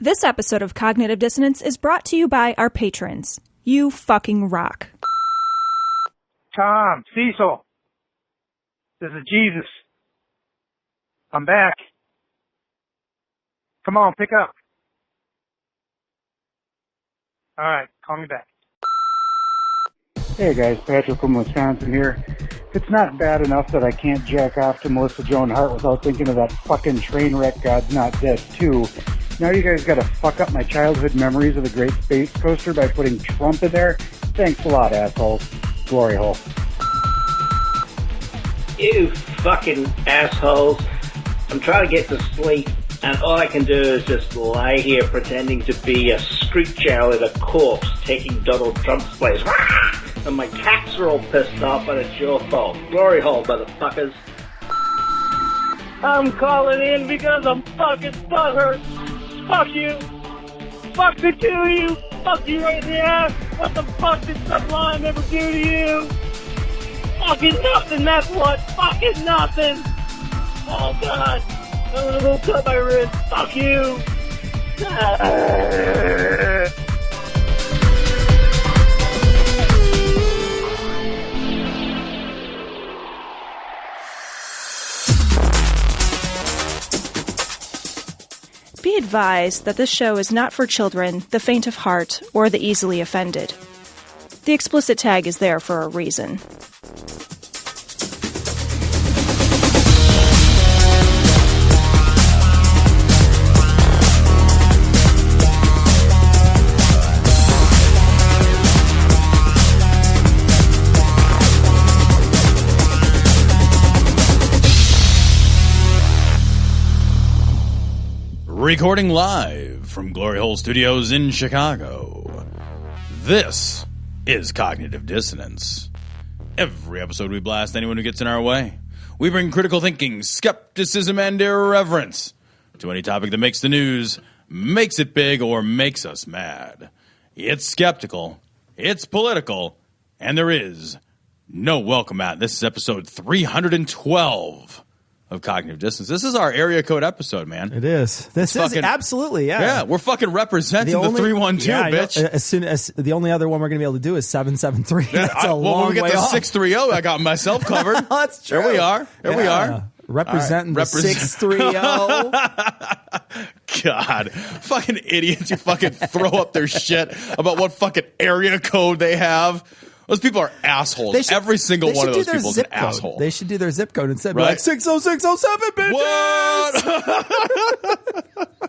This episode of Cognitive Dissonance is brought to you by our patrons. You fucking rock. Tom, Cecil, this is Jesus. I'm back. Come on, pick up. All right, call me back. Hey guys, Patrick from Wisconsin here. It's not bad enough that I can't jack off to Melissa Joan Hart without thinking of that fucking train wreck God's Not Dead too. Now you guys gotta fuck up my childhood memories of the Great Space Coaster by putting Trump in there? Thanks a lot, assholes. Glory hole. You fucking assholes. I'm trying to get to sleep, and all I can do is just lie here pretending to be a screech owl in a corpse taking Donald Trump's place. And my cats are all pissed off, and it's your fault. Glory hole, motherfuckers. I'm calling in because I'm fucking butthurt. Fuck you. Fuck the two of you. Fuck you right in the ass. What the fuck did Sublime ever do to you? Fucking nothing, that's what. Fucking nothing. Oh, God. I'm gonna go cut my wrist. Fuck you. Be advised that this show is not for children, the faint of heart, or the easily offended. The explicit tag is there for a reason. Recording live from Glory Hole Studios in Chicago. This is Cognitive Dissonance. Every episode we blast anyone who gets in our way. We bring critical thinking, skepticism, and irreverence to any topic that makes the news, makes it big, or makes us mad. It's skeptical, it's political, and there is no welcome mat. This is episode 312. Of Cognitive Dissonance. This is our area code episode, man. It is. This is fucking, absolutely, yeah. Yeah, we're fucking representing the 312, bitch. As soon as the only other one we're going to be able to do is 773. Yeah, That's a long when we get way to off. 630, I got myself covered. That's true. There we are. There we are. Representing the 630. God. Fucking idiots who fucking throw up their shit about what fucking area code they have. Those people are assholes. Every single one of those people is an asshole. They should do their zip code instead. Right? Like 60607, bitches! What?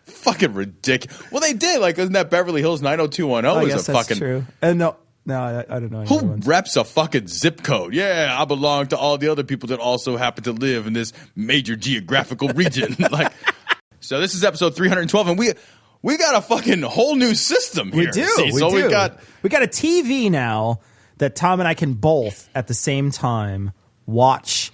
Fucking ridiculous. Well, they did. Like, isn't that Beverly Hills 90210? Yes, that's fucking true. And no, I don't know. Who reps a fucking zip code? Yeah, I belong to all the other people that also happen to live in this major geographical region. Like, so this is episode 312, and we got a fucking whole new system here. We do. So we got a TV now that Tom and I can both at the same time watch,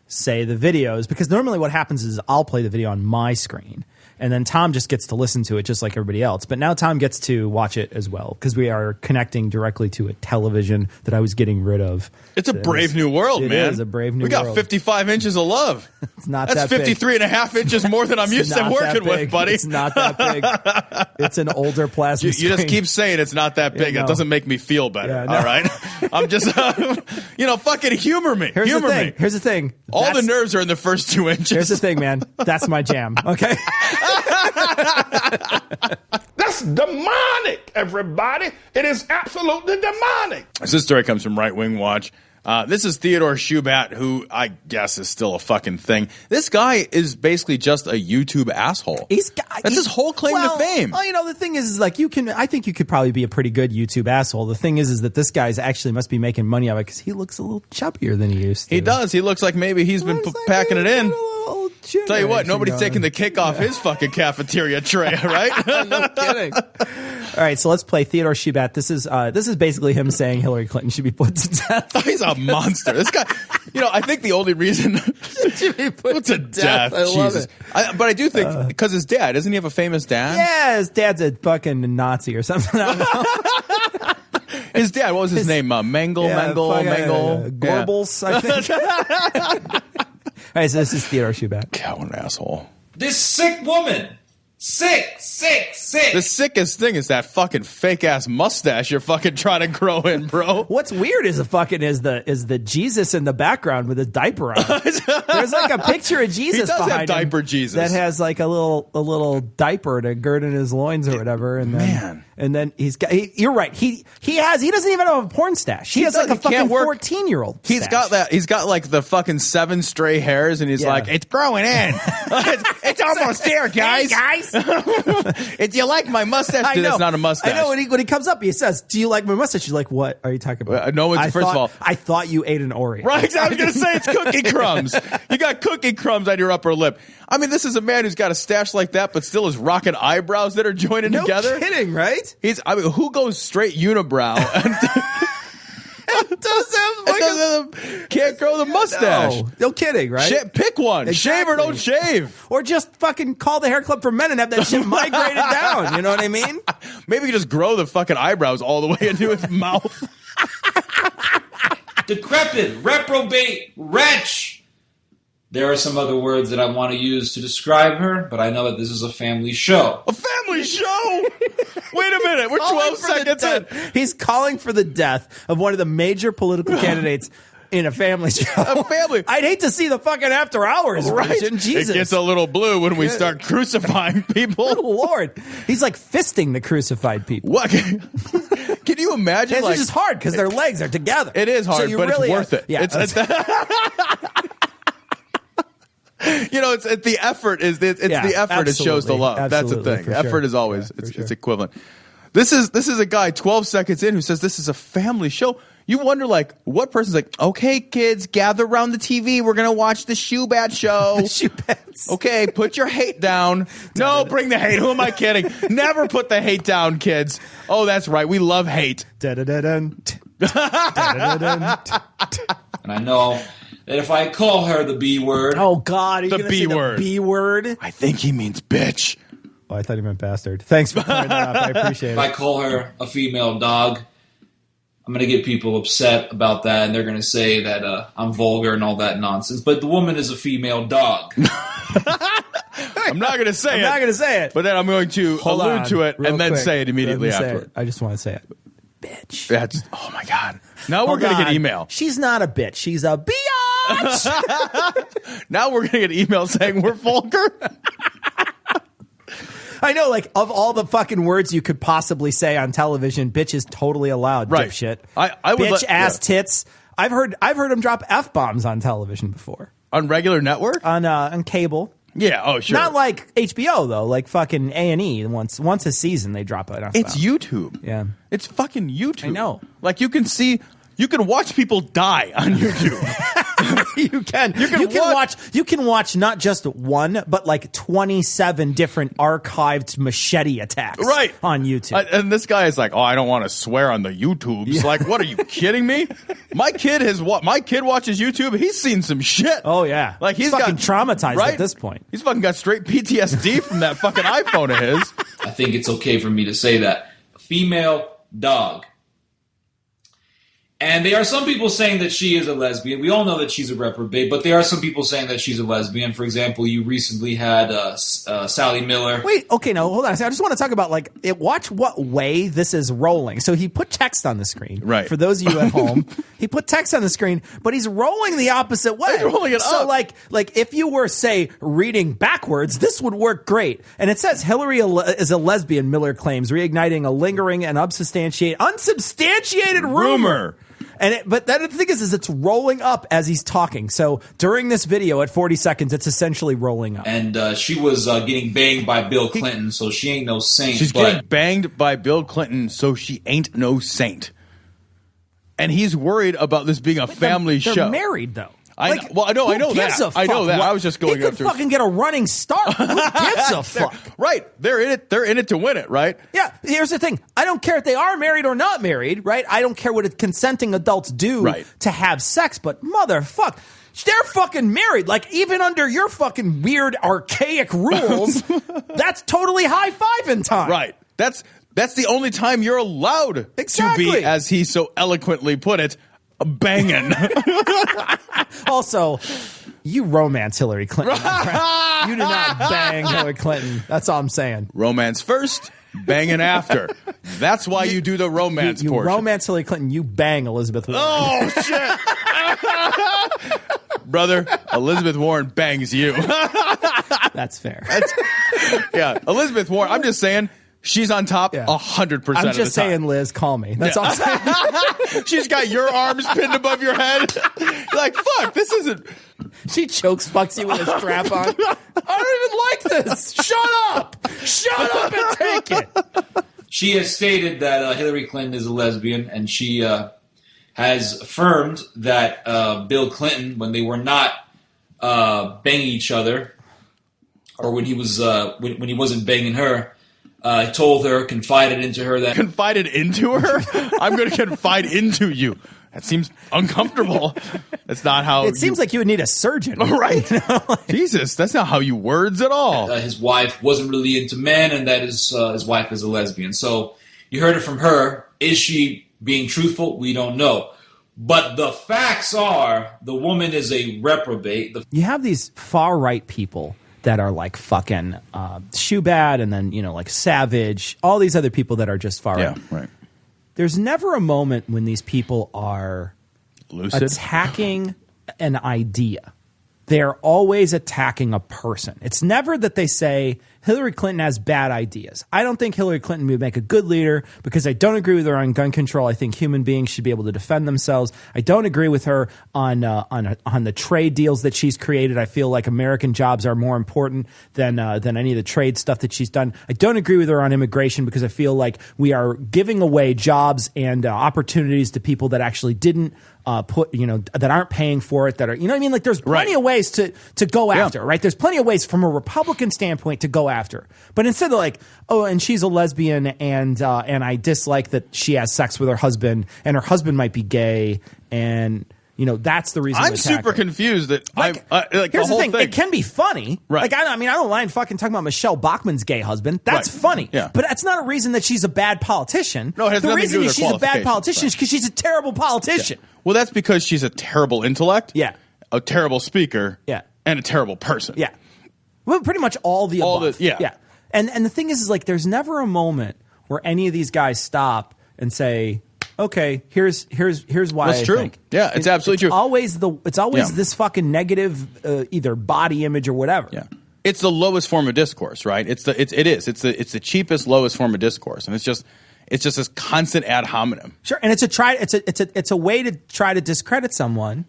say, the videos. Because normally what happens is I'll play the video on my screen, and then Tom just gets to listen to it just like everybody else. But now Tom gets to watch it as well because we are connecting directly to a television that I was getting rid of. It's a brave new world, man. It is a brave new world. We got 55 inches of love. It's not That's that big. 53 and a half inches more than I'm used to working with, buddy. It's not that big. It's an older plasma screen. You just keep saying it's not that big. Yeah, no. It doesn't make me feel better. Yeah, no. All right? I'm just, fucking humor me. Here's Humor the thing. All the nerves are in the first 2 inches. Here's the thing, man. That's my jam. Okay? That's demonic, everybody. It is absolutely demonic. This story comes from Right Wing Watch. This is Theodore Shoebat, who I guess is still a fucking thing. This guy is basically just a YouTube asshole. That's his whole claim to fame. Well, the thing is like I think you could probably be a pretty good YouTube asshole. The thing is that this guy's actually must be making money out of it because he looks a little chubbier than he used to. He does. He looks like maybe he's been packing it in. Tell you what, nobody's taking the cake off his fucking cafeteria tray, right? No kidding. All right, so let's play Theodore Shoebat. This is basically him saying Hillary Clinton should be put to death. Oh, he's a monster. This guy, I think the only reason should be put to death. I love it. But I do think because his dad, doesn't he have a famous dad? Yeah, his dad's a fucking Nazi or something. I don't know. His dad, what was his name? Mengel. Goebbels, I think. All right, so this is Theodore Shoebat. God, what an asshole. This sick woman Sick. The sickest thing is that fucking fake ass mustache you're fucking trying to grow in, bro. What's weird is the Jesus in the background with a diaper on. There's like a picture of Jesus He does behind have diaper him Jesus that has like a little diaper to gird in his loins or whatever. And then you're right. He doesn't even have a porn stash. He has like a fucking 14-year-old. He's got that. He's got like the fucking 7 stray hairs, and he's like, it's growing in. it's almost there, guys. Hey, guys. Do you like my mustache? Dude, that's not a mustache. I know. When he comes up, he says, "Do you like my mustache?" She's like, "What are you talking about?" No, first of all, I thought you ate an Oreo. Right, I was going to say it's cookie crumbs. You got cookie crumbs on your upper lip. I mean, this is a man who's got a stash like that, but still is rocking eyebrows that are joining together. No kidding, right? Who goes straight unibrow and can't grow the mustache? No kidding, right? Pick one. Exactly. Shave or don't shave. Or just fucking call the hair club for men and have that shit migrated down. You know what I mean? Maybe you just grow the fucking eyebrows all the way into his mouth. Decrepit, reprobate, wretch. There are some other words that I want to use to describe her, but I know that this is a family show. A family show? Wait a minute. We're 12 seconds in. He's calling for the death of one of the major political candidates in a family show. A family. I'd hate to see the fucking after hours version. Jesus. It gets a little blue when we start crucifying people. Oh, Lord. He's like fisting the crucified people. What? Can you imagine? It's just hard because their legs are together. It is hard, but it's worth it. Yeah. You know, it's the effort is the effort. It shows the love. Absolutely, that's the thing. Effort is always it's equivalent. This is a guy 12 seconds in who says this is a family show. You wonder, like, what person's like, okay, kids, gather around the TV. We're going to watch the Shoebat show. Shoebats. Okay, put your hate down. No, bring the hate. Who am I kidding? Never put the hate down, kids. Oh, that's right. We love hate. And I know that if I call her the B word. Oh, God. Are you the B word. The B word? I think he means bitch. Oh, I thought he meant bastard. Thanks for clearing that up. I appreciate it. If I call her a female dog, I'm going to get people upset about that, and they're going to say that I'm vulgar and all that nonsense. But the woman is a female dog. I'm not going to say it. I'm not going to say it. But then I'm going to allude to it and then quick. say it immediately after. I just want to say it. Bitch. That's, oh, my God. Now we're going to get email. She's not a bitch. She's a biatch. Now we're going to get email saying we're vulgar. I know, like, of all the fucking words you could possibly say on television, bitch is totally allowed, right. dipshit. I would bitch, ass, tits. I've heard him drop F-bombs on television before. On regular network? On cable. Yeah, oh, sure. Not like HBO, though. Like fucking A&E. Once a season, they drop it. It's YouTube. Yeah. It's fucking YouTube. I know. Like, you can watch people die on YouTube. You can watch not just one, but like 27 different archived machete attacks on YouTube. And this guy is like, oh, I don't want to swear on the YouTubes. Yeah. Like, what, are you kidding me? My kid watches YouTube. He's seen some shit. Oh, yeah. Like, he's fucking traumatized at this point. He's fucking got straight PTSD from that fucking iPhone of his. I think it's okay for me to say that. Female dog. And there are some people saying that she is a lesbian. We all know that she's a reprobate, but there are some people saying that she's a lesbian. For example, you recently had Sally Miller. Wait, okay, no, hold on. I just want to talk about, like, watch what way this is rolling. So he put text on the screen. Right. For those of you at home, he put text on the screen, but he's rolling the opposite way. He's rolling it up. So, like if you were, say, reading backwards, this would work great. And it says Hillary is a lesbian, Miller claims, reigniting a lingering and unsubstantiated rumor. But then the thing is it's rolling up as he's talking. So during this video at 40 seconds, it's essentially rolling up. And she was getting banged by Bill Clinton, so she ain't no saint. She's getting banged by Bill Clinton, so she ain't no saint. And he's worried about this being a family show. They're married, though. I know that. I know that. I was just going after. He could fucking get a running start. Who gives a fuck? Right. They're in it. They're in it to win it, right? Yeah. Here's the thing. I don't care if they are married or not married, right? I don't care what consenting adults do to have sex, but motherfuck. They're fucking married. Like, even under your fucking weird, archaic rules, that's totally high-fiving time. Right. That's the only time you're allowed to be, as he so eloquently put it, banging. Also, You romance Hillary Clinton. You do not bang Hillary Clinton. That's all I'm saying. Romance first, banging after. That's why you do the romance you portion. Romance Hillary Clinton. You bang Elizabeth Warren. Oh, shit. Brother, Elizabeth Warren bangs you. That's fair. Yeah, Elizabeth Warren, I'm just saying, she's on top 100% of the time. I'm just saying, Liz, call me. That's all I'm saying. She's got your arms pinned above your head. You're like, fuck, this isn't... She fucks you with a strap on. I don't even like this. Shut up. Shut up and take it. She has stated that Hillary Clinton is a lesbian, and she has affirmed that Bill Clinton, when they were not banging each other, or when he was when he wasn't banging her, told her, confided into her that... Confided into her? I'm going to confide into you. That seems uncomfortable. That's not how... It seems like you would need a surgeon. Right? You know, like, Jesus, that's not how you words at all. His wife wasn't really into men, and that his wife is a lesbian. So you heard it from her. Is she being truthful? We don't know. But the facts are the woman is a reprobate. You have these far-right people that are like fucking Shoebat and then, like Savage, all these other people that are just far right. Right. There's never a moment when these people are lucid attacking an idea. They're always attacking a person. It's never that they say Hillary Clinton has bad ideas. I don't think Hillary Clinton would make a good leader because I don't agree with her on gun control. I think human beings should be able to defend themselves. I don't agree with her on the trade deals that she's created. I feel like American jobs are more important than any of the trade stuff that she's done. I don't agree with her on immigration because I feel like we are giving away jobs and opportunities to people that actually didn't that aren't paying for it, that are, you know what I mean? Like there's plenty of ways to go after, right? There's plenty of ways from a Republican standpoint to go after. But instead of like, oh, and she's a lesbian and I dislike that she has sex with her husband and her husband might be gay and that's the reason. I'm super confused that here's the whole thing. It can be funny. Right. Like, I don't mind fucking talking about Michelle Bachmann's gay husband. That's funny. Yeah. But that's not a reason that she's a bad politician. No, it has the nothing to do reason with her she's a bad qualifications, politician is because she's a terrible politician. Yeah. Well, that's because she's a terrible intellect. Yeah. A terrible speaker. Yeah. And a terrible person. Yeah. Well, pretty much all the above. Yeah. And the thing is like there's never a moment where any of these guys stop and say, okay, here's why That's I true. think. Yeah, it's absolutely true. It's always this fucking negative either body image or whatever. Yeah. It's the lowest form of discourse, right? It's the cheapest, lowest form of discourse, and it's just this constant ad hominem. Sure, and it's a way to try to discredit someone,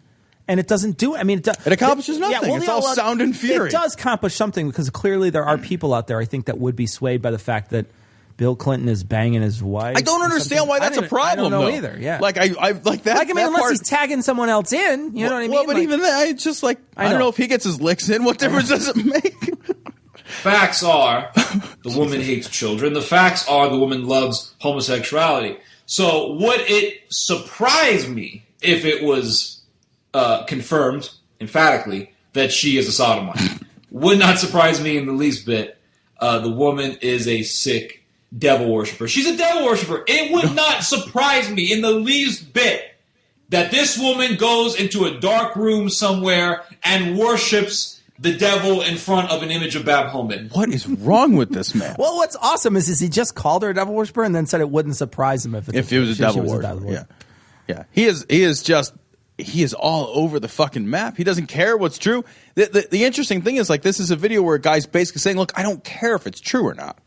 and it doesn't do it. I mean, it accomplishes nothing. It's all sound and fury. It does accomplish something because clearly there are people out there, I think, that would be swayed by the fact that Bill Clinton is banging his wife. I don't understand why that's a problem. I don't know though. either. Yeah, like I like that. Like unless he's tagging someone else in, you know what I mean? Well, but like, even that, it's just like I don't know if he gets his licks in. What difference does it make? Facts are the woman hates children. The facts are the woman loves homosexuality. So would it surprise me if it was confirmed emphatically that she is a sodomite? Would not surprise me in the least bit. The woman is a sick devil worshiper. She's a devil worshiper. It would not surprise me in the least bit that this woman goes into a dark room somewhere and worships the devil in front of an image of Bab Homan. What is wrong with this man? Well, what's awesome is he just called her a devil worshiper and then said it wouldn't surprise him if it was a devil worshiper. Yeah. He is all over the fucking map. He doesn't care what's true. The interesting thing is, like, this is a video where a guy's basically saying, look, I don't care if it's true or not.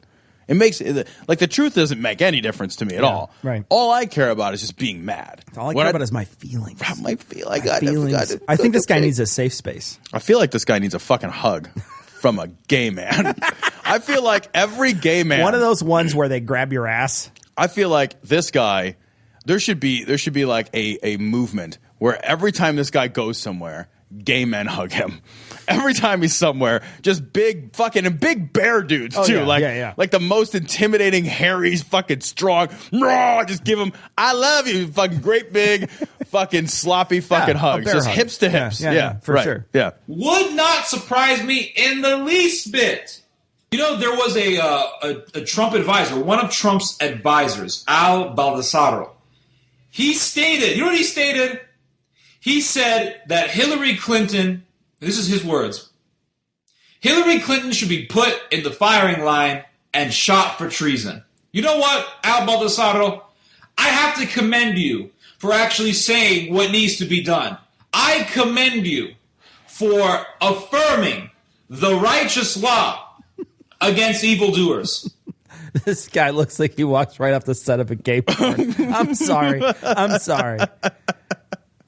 It makes like the truth doesn't make any difference to me at all. Right. All I care about is just being mad. All I care about is my feelings. My feelings. I think this guy needs a safe space. I feel like this guy needs a fucking hug from a gay man. I feel like every gay man. One of those ones where they grab your ass. I feel like this guy. There should be like a movement where every time this guy goes somewhere, gay men hug him. Every time he's somewhere, just big bear dudes too. Like the most intimidating, hairy, fucking strong. Just give him, I love you, fucking great big, fucking sloppy fucking hugs. Just hug. hips to hips. Yeah, for sure. Yeah. Would not surprise me in the least bit. You know, there was a Trump advisor, one of Trump's advisors, Al Baldessaro. He stated, you know what he stated? He said that Hillary Clinton This is his words. Hillary Clinton should be put in the firing line and shot for treason. You know what, Al Baldessaro? I have to commend you for actually saying what needs to be done. I commend you for affirming the righteous law against evildoers. This guy looks like he walks right off the set of a gay porn. I'm sorry.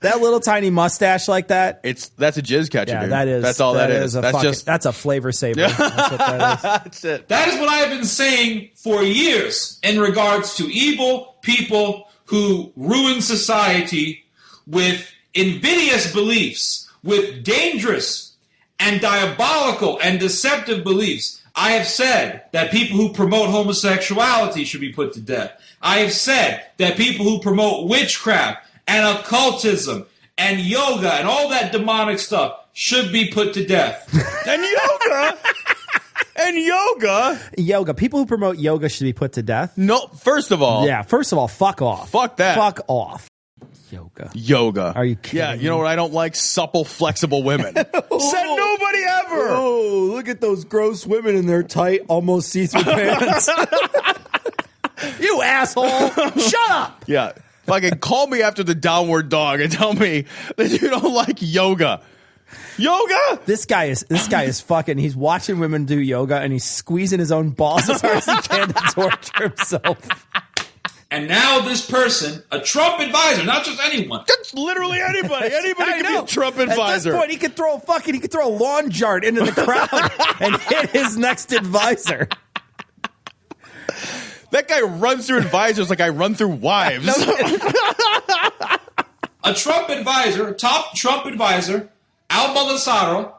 That little tiny mustache like that. That's a jizz catcher. Yeah, dude. that is. That's all that is. That's a flavor saver. That's what that is. That's it. That is what I have been saying for years in regards to evil people who ruin society with invidious beliefs, with dangerous and diabolical and deceptive beliefs. I have said that people who promote homosexuality should be put to death. I have said that people who promote witchcraft and occultism and yoga and all that demonic stuff should be put to death. And yoga. And yoga. People who promote yoga should be put to death. No, first of all, fuck off. Fuck that. Fuck off. Yoga. Are you kidding? Yeah, you know what I don't like? Supple, flexible women. Said nobody ever. Oh, look at those gross women in their tight, almost see-through pants. You asshole. Shut up. Yeah. Fucking call me after the downward dog and tell me that you don't like yoga. Yoga? This guy is fucking, he's watching women do yoga and he's squeezing his own balls as hard as he can to torture himself. And now this person, a Trump advisor, not just anyone. That's literally anybody. Anybody can be a Trump advisor. At this point, he could throw a lawn dart into the crowd and hit his next advisor. That guy runs through advisors like I run through wives. A Trump advisor, top Trump advisor, Al Baldessaro,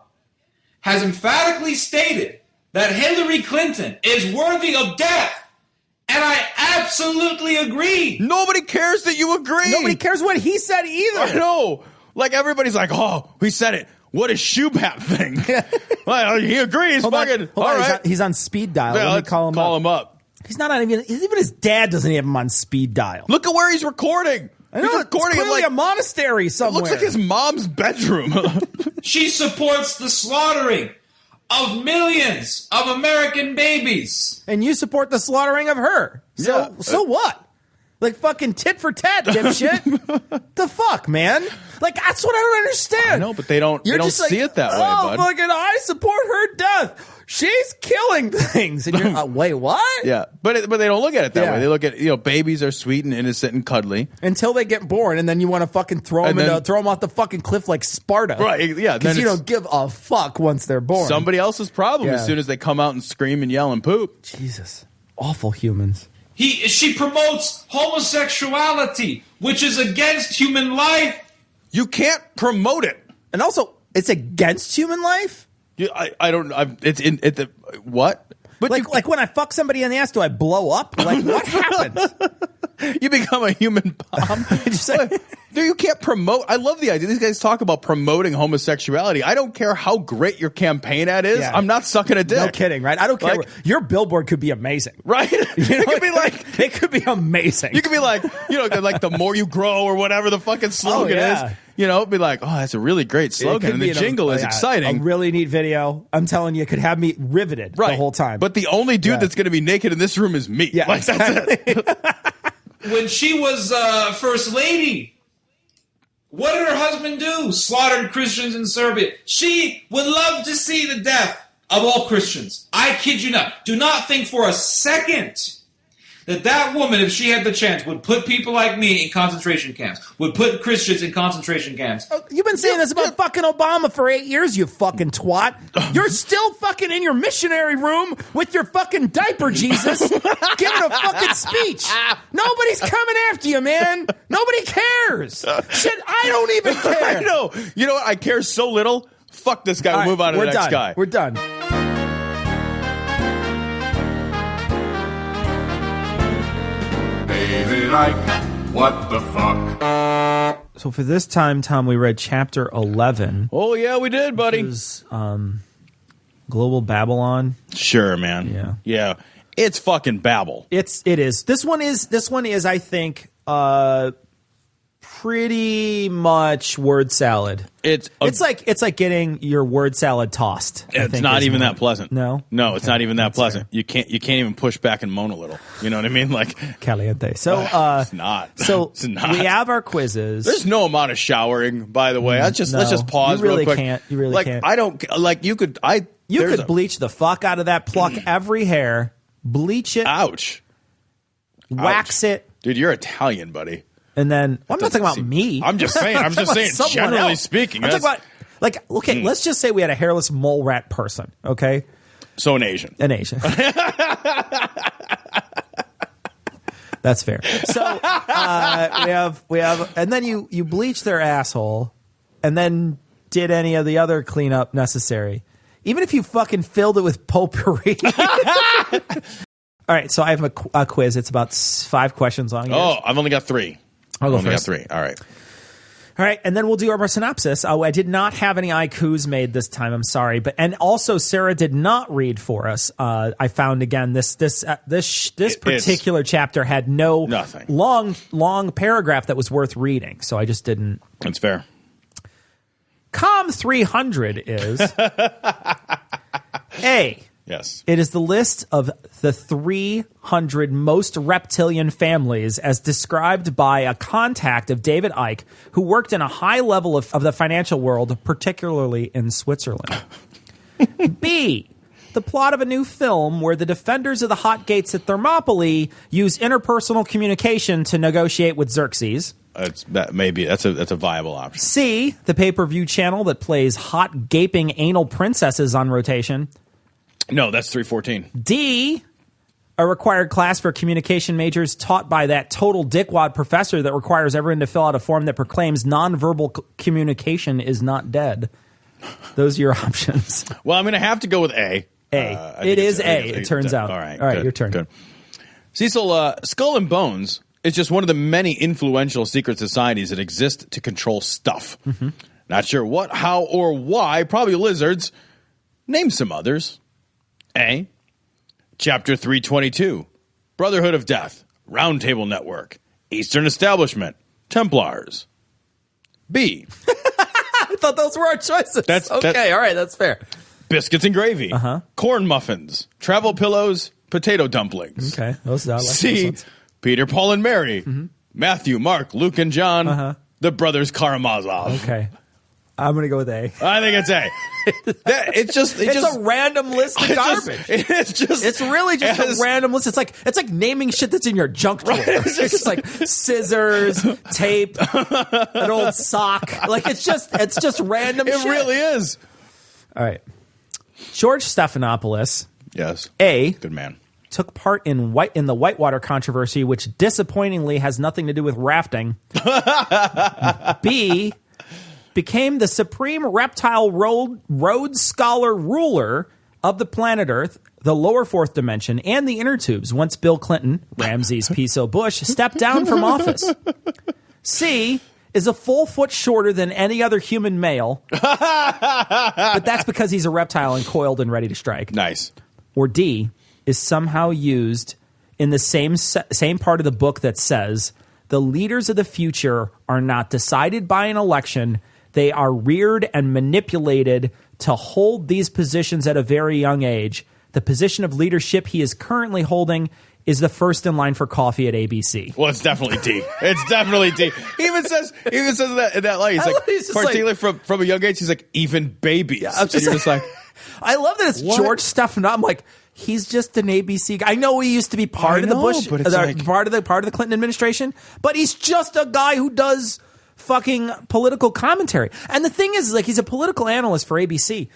has emphatically stated that Hillary Clinton is worthy of death. And I absolutely agree. Nobody cares that you agree. Nobody cares what he said either. I know. Like, everybody's like, oh, he said it. What is Shoebat thing? Well, he agrees. Hold fucking, on. all right. He's on speed dial. Yeah, Let me call him up. He's not even his dad doesn't have him on speed dial. Look at where he's recording. I know, he's recording it's clearly a monastery somewhere. It looks like his mom's bedroom. She supports the slaughtering of millions of American babies. And you support the slaughtering of her. So what? Like fucking tit for tat, dipshit. The fuck, man? Like, that's what I don't understand. I know, but they don't see it that way, bud. Fucking, I support her death. She's killing things. And you're like, wait, what? Yeah, but they don't look at it that way. They look at, babies are sweet and innocent and cuddly. Until they get born, and then you want to fucking throw them off the fucking cliff like Sparta. Right, yeah. Because you don't give a fuck once they're born. Somebody else's problem as soon as they come out and scream and yell and poop. Jesus. Awful humans. She promotes homosexuality, which is against human life. You can't promote it. And also, it's against human life? I don't. What? But like when I fuck somebody in the ass, do I blow up? Like, what happens? You become a human bomb. You can't promote. I love the idea. These guys talk about promoting homosexuality. I don't care how great your campaign ad is. Yeah. I'm not sucking a dick. No kidding, right? I don't care. Your billboard could be amazing, right? It could be like it could be amazing. You could be like, like the more you grow or whatever the fucking slogan is. It'd be like, oh, that's a really great slogan, and the jingle is exciting. A really neat video. I'm telling you, it could have me riveted the whole time. But the only dude that's going to be naked in this room is me. Yeah, that's it. When she was first lady, what did her husband do? Slaughtered Christians in Serbia. She would love to see the death of all Christians. I kid you not. Do not think for a second that woman, if she had the chance, would put people like me in concentration camps, would put Christians in concentration camps. You've been saying this about fucking Obama for 8 years, you fucking twat. You're still fucking in your missionary room with your fucking diaper, Jesus, giving a fucking speech. Nobody's coming after you, man. Nobody cares. Shit, I don't even care. I know. You know what? I care so little. Fuck this guy. We'll move on to the next guy. We're done. Like, what the fuck? So for this time, Tom, we read chapter 11. Oh, yeah, we did, buddy. Which is, Global Babylon. Sure, man. Yeah. It's fucking Babel. It is. This one is, I think, pretty much word salad. It's like getting your word salad tossed. It's not even that pleasant. No, it's not even that pleasant. Fair. You can't even push back and moan a little. You know what I mean? Like caliente. So it's not. So it's not. We have our quizzes. There's no amount of showering, by the way. Let's just pause you really real quick. Can't. You really like, can't. I don't like. You could bleach the fuck out of that. Pluck every hair. Bleach it. Ouch. Wax it. Dude, you're Italian, buddy. And then I'm not talking about me. I'm just saying. I'm just saying. Generally else. speaking, I'm talking about let's just say we had a hairless mole rat person. Okay. So an Asian. That's fair. So we have, and then you bleach their asshole, and then did any of the other cleanup necessary. Even if you fucking filled it with potpourri. All right, so I have a quiz. It's about 5 questions long. Oh, I've only got 3. I'll go first. first. Got 3. All right, and then we'll do our synopsis. Oh, I did not have any haikus made this time. I'm sorry, and also Sarah did not read for us. I found again this particular chapter had nothing long paragraph that was worth reading, so I just didn't. That's fair. Com 300 is A. Yes. It is the list of the 300 most reptilian families as described by a contact of David Icke, who worked in a high level of the financial world, particularly in Switzerland. B. The plot of a new film where the defenders of the hot gates at Thermopylae use interpersonal communication to negotiate with Xerxes. That's a viable option. C. The pay-per-view channel that plays hot gaping anal princesses on rotation. No, that's 314. D, a required class for communication majors taught by that total dickwad professor that requires everyone to fill out a form that proclaims nonverbal communication is not dead. Those are your options. Well, I'm going to have to go with A. It is A, it turns out. All right, your turn. Good. Cecil, Skull and Bones is just one of the many influential secret societies that exist to control stuff. Mm-hmm. Not sure what, how, or why. Probably lizards. Name some others. A. Chapter 322. Brotherhood of Death. Round Table Network. Eastern Establishment. Templars. B. I thought those were our choices. All right, that's fair. Biscuits and Gravy. Uh-huh. Corn Muffins. Travel Pillows. Potato Dumplings. Okay, those I like C. those ones. Peter, Paul, and Mary. Mm-hmm. Matthew, Mark, Luke, and John. Uh-huh. The Brothers Karamazov. Okay. I'm going to go with A. I think it's A. It's a random list of garbage. It's really just a random list. It's like naming shit that's in your junk drawer. Right? It's just like scissors, tape, an old sock. Like it's just random shit. It really is. All right. George Stephanopoulos. Yes. A. Good man. Took part in the Whitewater controversy, which disappointingly has nothing to do with rafting. B. Became the supreme reptile Rhodes Scholar ruler of the planet Earth, the lower fourth dimension, and the inner tubes once Bill Clinton, Ramses P.So. Bush, stepped down from office. C. Is a full foot shorter than any other human male, but that's because he's a reptile and coiled and ready to strike. Nice. Or D. Is somehow used in the same part of the book that says the leaders of the future are not decided by an election. They are reared and manipulated to hold these positions at a very young age. The position of leadership he is currently holding is the first in line for coffee at ABC. Well, it's definitely D. It's definitely D. He even says that in that line. He's like, particularly from a young age, he's like, even babies. Yeah, I'm just like, I love that it's what? George Stephanopoulos. I'm like, he's just an ABC guy. I know he used to be part of the Bush, part of the Clinton administration, but he's just a guy who does fucking political commentary. And the thing is, like, he's a political analyst for ABC.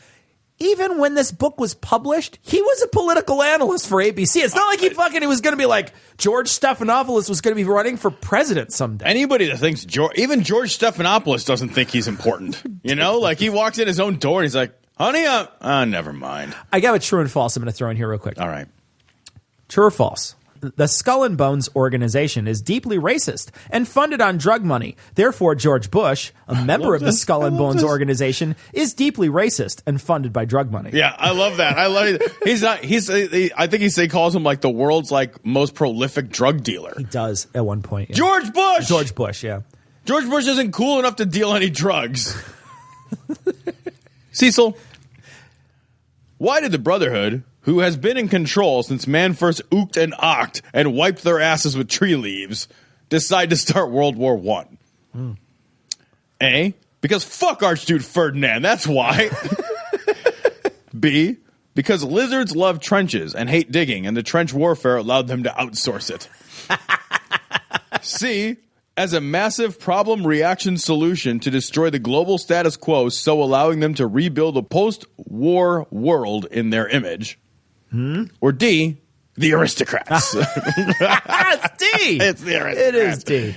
Even when this book was published, he was a political analyst for ABC. It's not like he was going to be like George Stephanopoulos was going to be running for president someday. Anybody that thinks even George Stephanopoulos doesn't think he's important. You know, like he walks in his own door and he's like, honey, never mind. I got a true and false I'm going to throw in here real quick. All right. True or false? The Skull and Bones organization is deeply racist and funded on drug money. Therefore, George Bush, a member of the Skull and Bones organization, is deeply racist and funded by drug money. Yeah, I love that. I love it. I think he calls him like the world's like most prolific drug dealer. He does at one point. Yeah. George Bush, yeah. George Bush isn't cool enough to deal any drugs. Cecil, why did the Brotherhood, who has been in control since man first ooked and ocked and wiped their asses with tree leaves, decide to start World War I? A, because fuck Archduke Ferdinand, that's why. B, because lizards love trenches and hate digging, and the trench warfare allowed them to outsource it. C, as a massive problem reaction solution to destroy the global status quo, so allowing them to rebuild a post-war world in their image. Or D, the aristocrats. It's D. It's the aristocrats. It is D.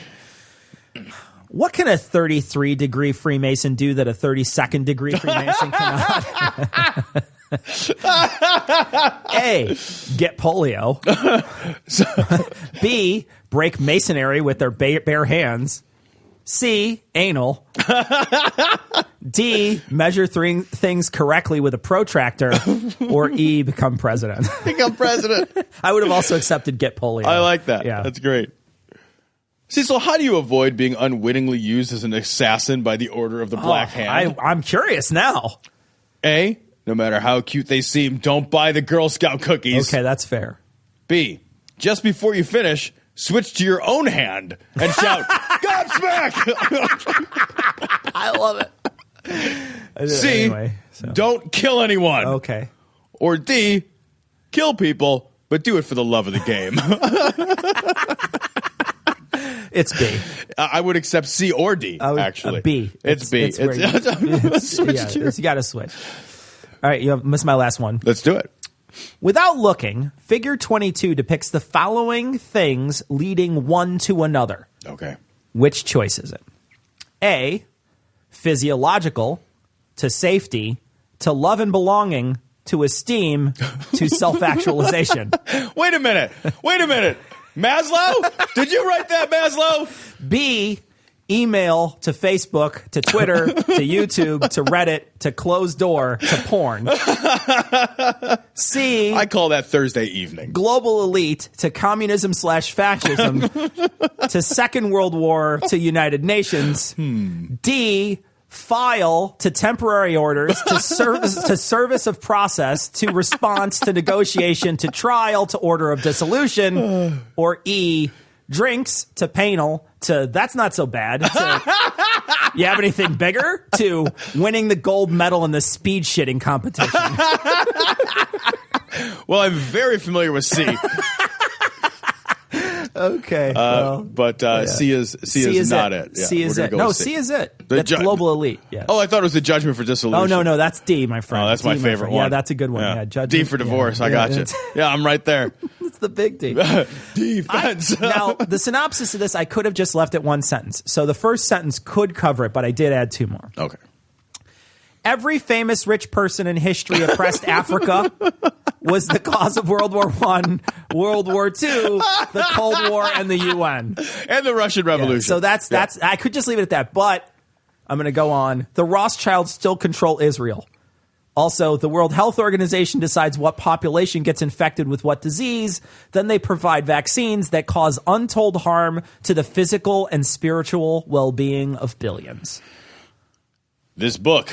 What can a 33-degree Freemason do that a 32nd degree Freemason cannot? A, get polio. B, break masonry with their bare hands. C, anal. D, measure things correctly with a protractor. Or E, become president. Become president. I would have also accepted get polio. I like that. Yeah. That's great. Cecil, how do you avoid being unwittingly used as an assassin by the Order of the Black Hand? I'm curious now. A, no matter how cute they seem, don't buy the Girl Scout cookies. Okay, that's fair. B, just before you finish, switch to your own hand and shout, Godsmack! I love it. C, anyway, don't kill anyone. Okay. Or D, kill people, but do it for the love of the game. It's B. I would accept C or D, actually. B. It's B. You got to switch. All right, you missed my last one. Let's do it. Without looking, figure 22 depicts the following things leading one to another. Okay. Which choice is it? A, physiological, to safety, to love and belonging, to esteem, to self-actualization. Wait a minute. Maslow? Did you write that, Maslow? B, email to Facebook, to Twitter, to YouTube, to Reddit, to closed door, to porn. C, I call that Thursday evening. global elite, to communism/fascism, to Second World War, to United Nations. D, file to temporary orders, to service of process, to response, to negotiation, to trial, to order of dissolution. Or E, drinks, to panel, to that's not so bad, to you have anything bigger, to winning the gold medal in the speed shitting competition. Well, I'm very familiar with C. Okay. But C is not it. Yeah, C is it. No, C is it. That's global elite. Yeah. Oh, I thought it was the judgment for dissolution. Oh, no, that's D, my friend. Oh, that's my favorite one. Yeah, that's a good one. Yeah, judgment. D for divorce. I got you. Yeah, I'm right there. It's the big D. Defense. Now, the synopsis of this, I could have just left it one sentence. So the first sentence could cover it, but I did add two more. Okay. Every famous rich person in history oppressed Africa was the cause of World War I, World War II, the Cold War, and the UN. And the Russian Revolution. Yeah, so that's I could just leave it at that, but I'm going to go on. The Rothschilds still control Israel. Also, the World Health Organization decides what population gets infected with what disease. Then they provide vaccines that cause untold harm to the physical and spiritual well-being of billions. This book,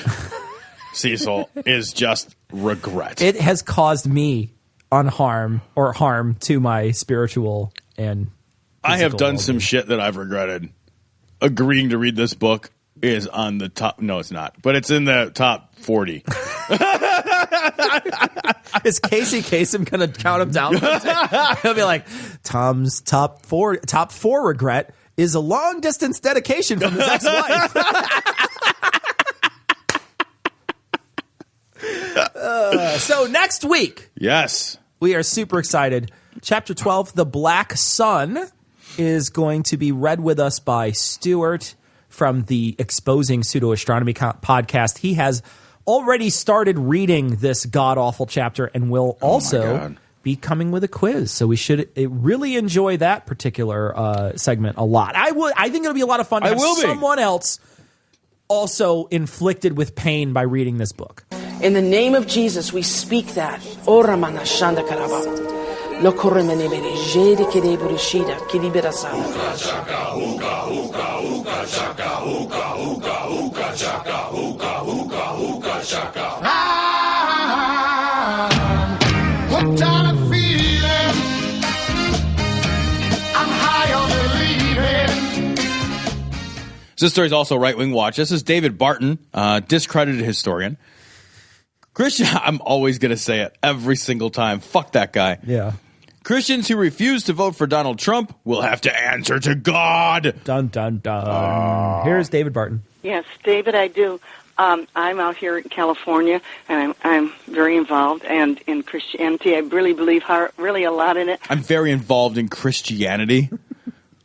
Cecil, is just regret. It has caused me harm to my spiritual and I have done well-being. some shit that I've regretted. Agreeing to read this book is on the top. No, it's not. But it's in the top 40. Is Casey Kasem going to count him down? He'll be like, Tom's top four regret is a long-distance dedication from his ex-wife. So next week, yes, we are super excited. Chapter 12, The Black Sun, is going to be read with us by Stuart from the Exposing Pseudo-Astronomy podcast. He has already started reading this god-awful chapter and will also be coming with a quiz. So we should really enjoy that particular segment a lot. I think it'll be a lot of fun to have someone else also inflicted with pain by reading this book. In the name of Jesus, we speak that. Ora manashanda karaba. Lokoremenebere, Jede Kedeburishida, Kidibirasana. Hooked on a feeling, I'm high on believing. This story is also Right Wing Watch. This is David Barton, discredited historian. Christian, I'm always going to say it every single time. Fuck that guy. Yeah. Christians who refuse to vote for Donald Trump will have to answer to God. Dun, dun, dun. Here's David Barton. Yes, David, I do. I'm out here in California, and I'm very involved and in Christianity. I really believe really a lot in it. I'm very involved in Christianity.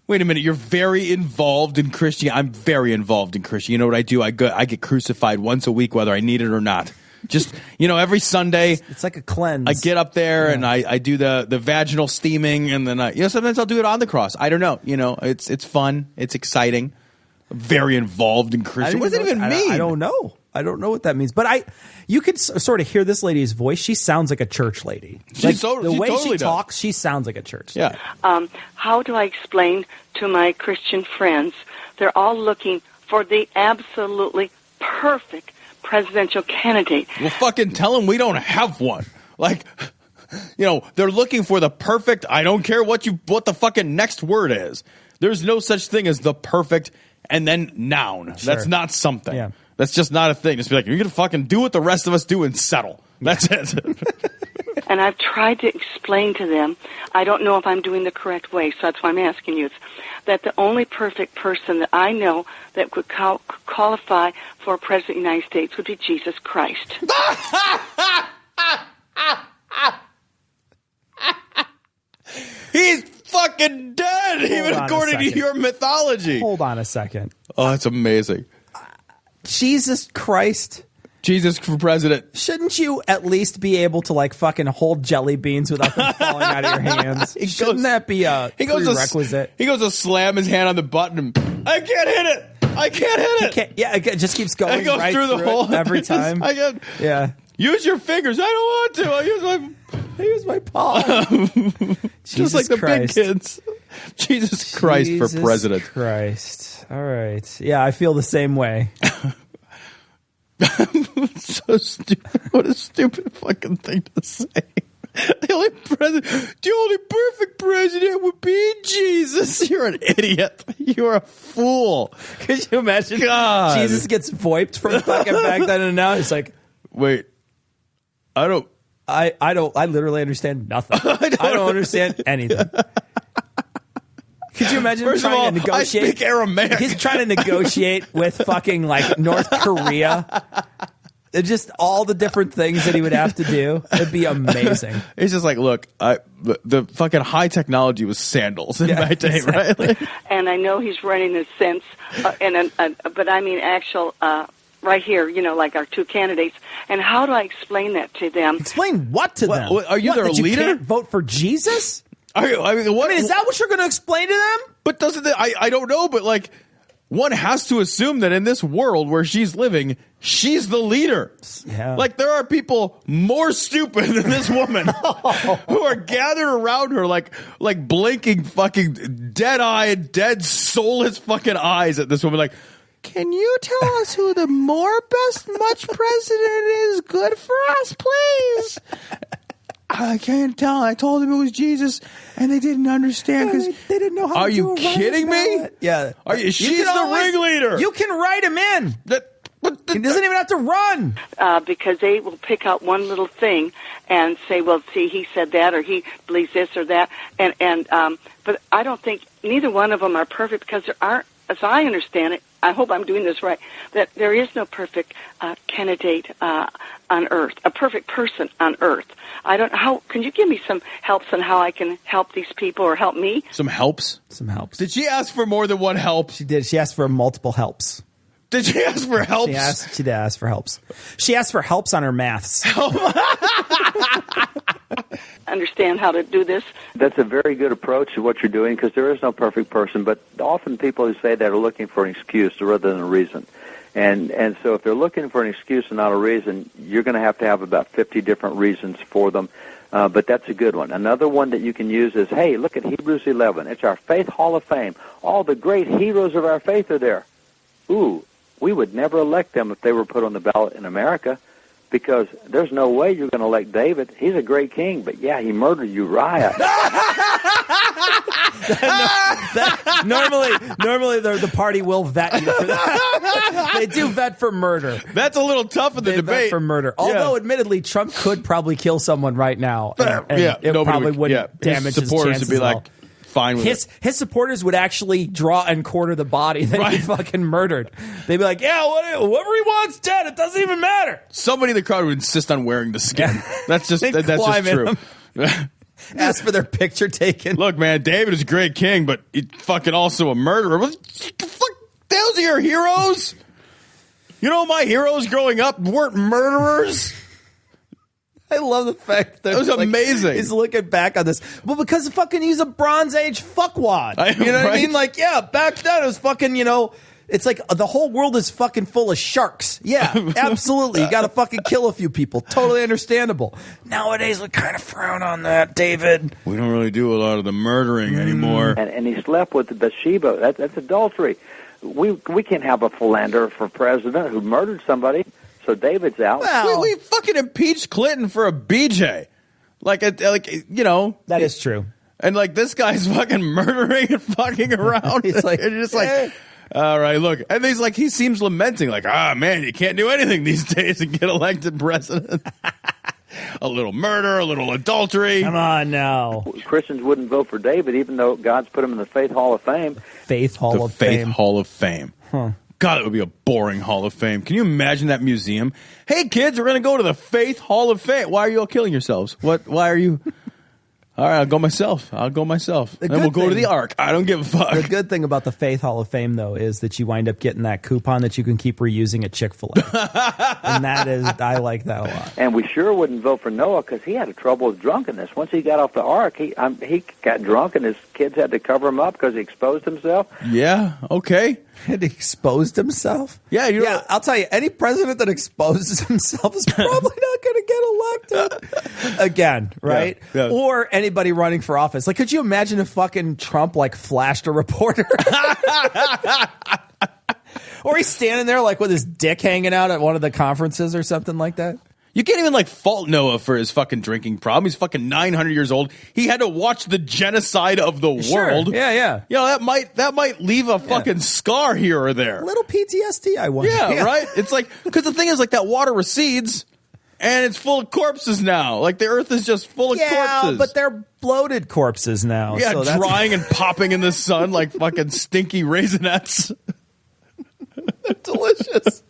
Wait a minute, you're very involved in Christianity? I'm very involved in Christianity. You know what I do? I get crucified once a week, whether I need it or not. Just, every Sunday. It's like a cleanse. I get up there and I do the vaginal steaming, and then sometimes I'll do it on the cross. I don't know. It's fun. It's exciting. I'm very involved in Christianity. What does that even mean? I don't know. I don't know what that means. But you could sort of hear this lady's voice. She sounds like a church lady. The way she talks, she sounds like a church lady. Yeah. How do I explain to my Christian friends? They're all looking for the absolutely perfect presidential candidate. Well, fucking tell them we don't have one. They're looking for the perfect. I don't care what the fucking next word is. There's no such thing as the perfect and then noun. Sure. That's not something. Yeah. That's just not a thing. Just be like, you're gonna fucking do what the rest of us do and settle. That's it. And I've tried to explain to them, I don't know if I'm doing the correct way, so that's why I'm asking you, that the only perfect person that I know that could qualify for President of the United States would be Jesus Christ. He's fucking dead, even according to your mythology. Hold on a second. Oh, that's amazing. Jesus Christ. Jesus for president. Shouldn't you at least be able to fucking hold jelly beans without them falling out of your hands? Shouldn't that be a prerequisite? He goes to slam his hand on the button and I can't hit it. I can't hit it. It just keeps going. It goes right through the hole every time. Use your fingers. I don't want to. I use my palm. Just like the big kids. Jesus Christ for president. Jesus Christ. All right. Yeah, I feel the same way. So stupid. What a stupid fucking thing to say. The only perfect president would be Jesus. You're an idiot. You're a fool. Could you imagine? God. Jesus gets voiped from fucking back then and now. He's like, wait, I literally understand nothing. I don't understand anything. Could you imagine First trying of all, to negotiate? I speak Aramaic. He's trying to negotiate with fucking North Korea. Just all the different things that he would have to do. It'd be amazing. He's just like, look, the fucking high technology was sandals in my day, exactly. Right? And I know he's running a sense, but I mean actual. Right here, like our two candidates. And how do I explain that to them? Explain what to them? Are you their leader? You can't vote for Jesus? Is that what you're going to explain to them? But I don't know, but one has to assume that in this world where she's living, she's the leader. Yeah. There are people more stupid than this woman who are gathered around her like blinking fucking dead-eyed, dead soulless fucking eyes at this woman can you tell us who the much president is? Good for us, please. I can't tell. I told them it was Jesus, and they didn't understand because they didn't know how. Are you kidding me? Yeah. She's the ringleader. You can write him in. He doesn't even have to run. Because they will pick out one little thing and say, well, see, he said that, or he believes this or that, but I don't think neither one of them are perfect because there aren't, as I understand it, I hope I'm doing this right, that there is no perfect candidate on earth, a perfect person on earth. I don't know how. Can you give me some helps on how I can help these people or help me? Some helps? Some helps. Did she ask for more than one help? She did. She asked for multiple helps. Did she ask for helps? She did ask for helps. She asked for helps on her maths. Understand how to do this? That's a very good approach to what you're doing because there is no perfect person, but often people who say that are looking for an excuse rather than a reason. And so if they're looking for an excuse and not a reason, you're going to have about 50 different reasons for them. But that's a good one. Another one that you can use is, hey, look at Hebrews 11. It's our Faith Hall of Fame. All the great heroes of our faith are there. Ooh, we would never elect them if they were put on the ballot in America, because there's no way you're going to elect David. He's a great king, but yeah, he murdered Uriah. Normally the party will vet you for that. They do vet for murder. That's a little tough in the debate. Vet for murder. Although, admittedly, Trump could probably kill someone right now. And it probably wouldn't damage his supporters chances would be at all. like, fine with it. His supporters would actually draw and quarter the body that he fucking murdered. They'd be like, yeah, whoever he wants dead, it doesn't even matter. Somebody in the crowd would insist on wearing the skin. That's just true. Ask for their picture taken. Look, man, David is a great king, but he's fucking also a murderer. What the fuck? Those are your heroes? You know, my heroes growing up weren't murderers. I love the fact that it was amazing. He's looking back on this. Well, because fucking he's a Bronze Age fuckwad. You know what I mean? Like, yeah, back then it was fucking, it's like the whole world is fucking full of sharks. Yeah, absolutely. You got to fucking kill a few people. Totally understandable. Nowadays, we kind of frown on that, David. We don't really do a lot of the murdering anymore. And he slept with Bathsheba. That's adultery. We can't have a philanderer for president who murdered somebody. So David's out. Well, we fucking impeached Clinton for a BJ. That is true. And this guy's fucking murdering and fucking around. He's like, it's just all right, look. And he's he seems lamenting, man, you can't do anything these days and get elected president. A little murder, a little adultery. Come on now. Christians wouldn't vote for David, even though God's put him in the Faith Hall of Fame. Faith Hall of Fame. Hall of Fame. Huh. God, it would be a boring Hall of Fame. Can you imagine that museum? Hey, kids, we're going to go to the Faith Hall of Fame. Why are you all killing yourselves? Why are you... All right, I'll go myself. And we'll go to the Ark. I don't give a fuck. The good thing about the Faith Hall of Fame, though, is that you wind up getting that coupon that you can keep reusing at Chick-fil-A. And I like that a lot. And we sure wouldn't vote for Noah because he had trouble with drunkenness. Once he got off the Ark, he got drunk and his kids had to cover him up because he exposed himself. Yeah, okay. Had exposed himself? Yeah, I'll tell you, any president that exposes himself is probably not going to get elected again, right? Yeah. Or anybody running for office. Could you imagine if fucking Trump flashed a reporter? Or he's standing there with his dick hanging out at one of the conferences or something like that? You can't even fault Noah for his fucking drinking problem. He's fucking 900 years old. He had to watch the genocide of the world. Yeah. That might leave a fucking scar here or there. A little PTSD, I wonder. Yeah, right? It's because the thing is that water recedes and it's full of corpses now. The earth is just full of corpses. Yeah, but they're bloated corpses now. Yeah, so drying and popping in the sun like fucking stinky Raisinets. They're delicious.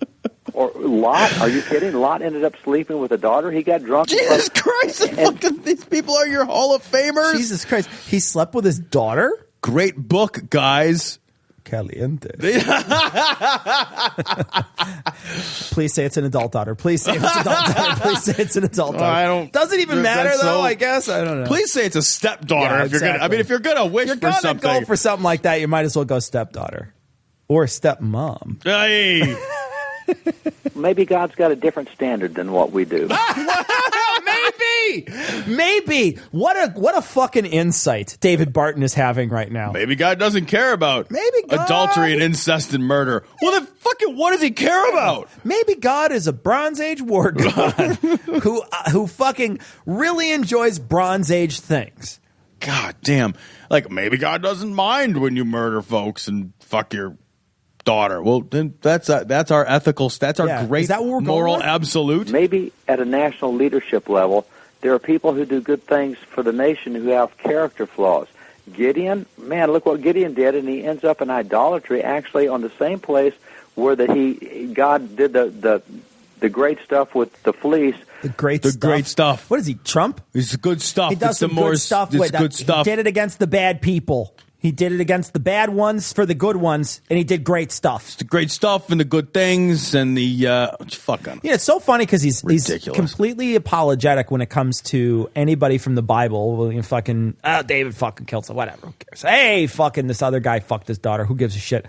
Or Lot, are you kidding? Lot ended up sleeping with a daughter. He got drunk. Jesus Christ, these people are your Hall of Famers. Jesus Christ. He slept with his daughter? Great book, guys. Caliente. Please say it's an adult daughter. Please say it's an adult daughter. Please say it's an adult daughter. Doesn't even matter, though, I guess. I don't know. Please say it's a stepdaughter. Yeah, if you're gonna, if you're going to wish for something. Go for something like that, you might as well go stepdaughter. Or stepmom. Hey. Maybe God's got a different standard than what we do. Maybe. What a fucking insight David Barton is having right now. Maybe God doesn't care about adultery and incest and murder. Well, then fucking what does he care about? Maybe God is a Bronze Age war god who fucking really enjoys Bronze Age things. God damn. Maybe God doesn't mind when you murder folks and fuck your daughter. Well, then that's our ethical. That's our great moral absolute. Maybe at a national leadership level, there are people who do good things for the nation who have character flaws. Gideon, man, look what Gideon did, and he ends up in idolatry, actually on the same place where God did the great stuff with the fleece. The great stuff. What is he, Trump? It's good stuff. He does some good stuff. It's good stuff. He did it against the bad people. He did it against the bad ones for the good ones, and he did great stuff. It's the great stuff and the good things and the fuck on. Yeah, it's so funny because he's completely apologetic when it comes to anybody from the Bible. Well, David fucking killed someone. Whatever, who cares? Hey, fucking this other guy fucked his daughter. Who gives a shit?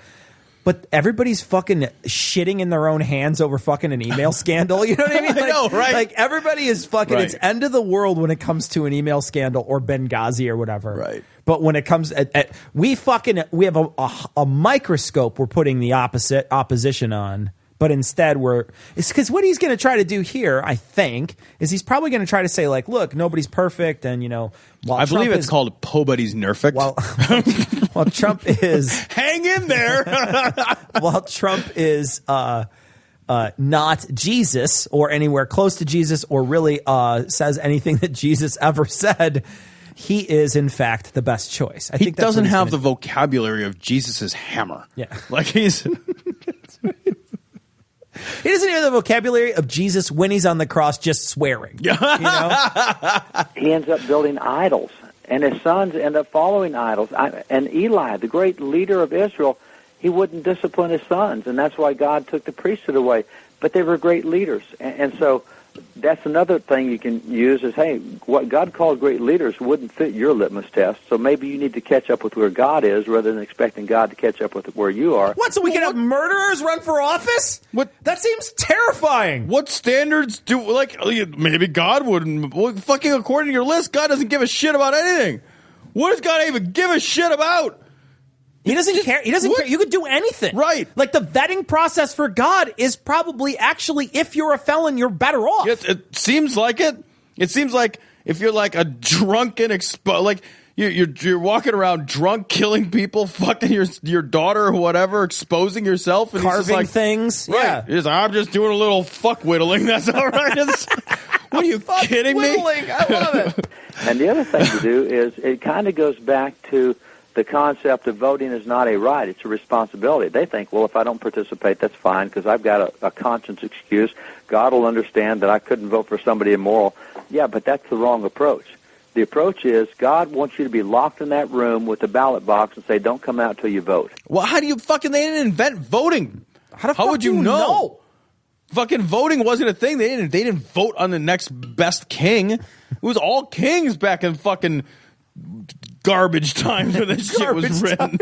but everybody's fucking shitting in their own hands over fucking an email scandal. You know what I mean? Like, I know, right? Like everybody is fucking. Right. It's end of the world when it comes to an email scandal or Benghazi or whatever. Right. But when it comes, we have a microscope we're putting the opposition on. But instead, it's because what he's going to try to do here, I think, is he's probably going to try to say, like, look, nobody's perfect. And, while I believe it's called Pobody's Nerfect. While Trump is. Hang in there. While Trump is not Jesus or anywhere close to Jesus or really says anything that Jesus ever said, he is, in fact, the best choice. I think he doesn't have the vocabulary of Jesus's hammer. Yeah. Like he's. He doesn't have the vocabulary of Jesus when he's on the cross just swearing. He ends up building idols, and his sons end up following idols. And Eli, the great leader of Israel, he wouldn't discipline his sons, and that's why God took the priesthood away. But they were great leaders. And so that's another thing you can use is, hey, what God called great leaders wouldn't fit your litmus test, so maybe you need to catch up with where God is rather than expecting God to catch up with where you are. What, so we can have murderers run for office? What? That seems terrifying. What standards maybe God wouldn't, fucking according to your list, God doesn't give a shit about anything. What does God even give a shit about? He doesn't care. He doesn't care. You could do anything. Right. Like the vetting process for God is probably actually, if you're a felon, you're better off. It seems like it. It seems like if you're like a drunken, like you're walking around drunk, killing people, fucking your daughter or whatever, exposing yourself, and carving things. Right. Yeah. I'm just doing a little fuck whittling. That's all right. What are you kidding whittling. me? I love it. And the other thing to do is it kind of goes back to the concept of voting is not a right, it's a responsibility. They think, well, if I don't participate, that's fine because I've got a conscience excuse. God will understand that I couldn't vote for somebody immoral. Yeah, but that's the wrong approach. The approach is God wants you to be locked in that room with the ballot box and say, don't come out till you vote. Well, how do you they didn't invent voting. How would you know? Fucking voting wasn't a thing. They didn't vote on the next best king. It was all kings back in fucking garbage time when this shit was written.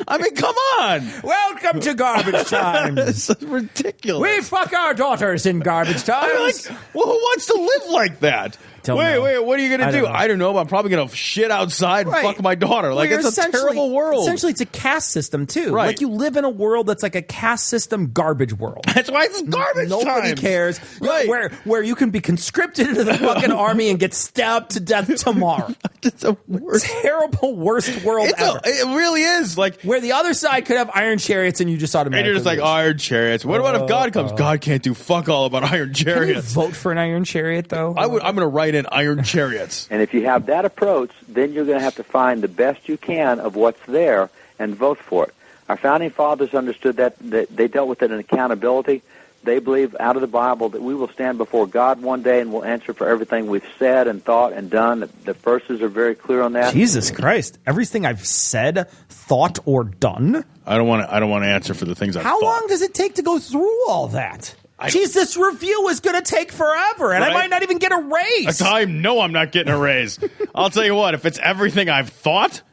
I mean, come on. Welcome to garbage times. It's ridiculous. We fuck our daughters in garbage times. Well, who wants to live like that? Wait, what are you going to do? I don't know, but I'm probably going to shit outside and fuck my daughter. Like, it's a terrible world. Essentially, it's a caste system, too. Right. Like, you live in a world that's like a caste system garbage world. That's why it's garbage time. Nobody cares. Right. Where you can be conscripted into the fucking army and get stabbed to death tomorrow. It's a terrible, worst world ever. It really is. Like, where the other side could have iron chariots and you just automatically And you're just like, iron chariots. What about if God comes? God can't do fuck all about iron chariots. Can you vote for an iron chariot, though? I'm going to write in iron chariots. And if you have that approach, then you're going to have to find the best you can of what's there and vote for it. Our founding fathers understood that they dealt with it in accountability. They believe out of the Bible that we will stand before God one day and will answer for everything we've said and thought and done. The verses are very clear on that. Jesus Christ. Everything I've said, thought, or done? I don't want to answer for the things I've thought. How long does it take to go through all that? This review is going to take forever, and I might not even get a raise. I know I'm not getting a raise. I'll tell you what, if it's everything I've thought,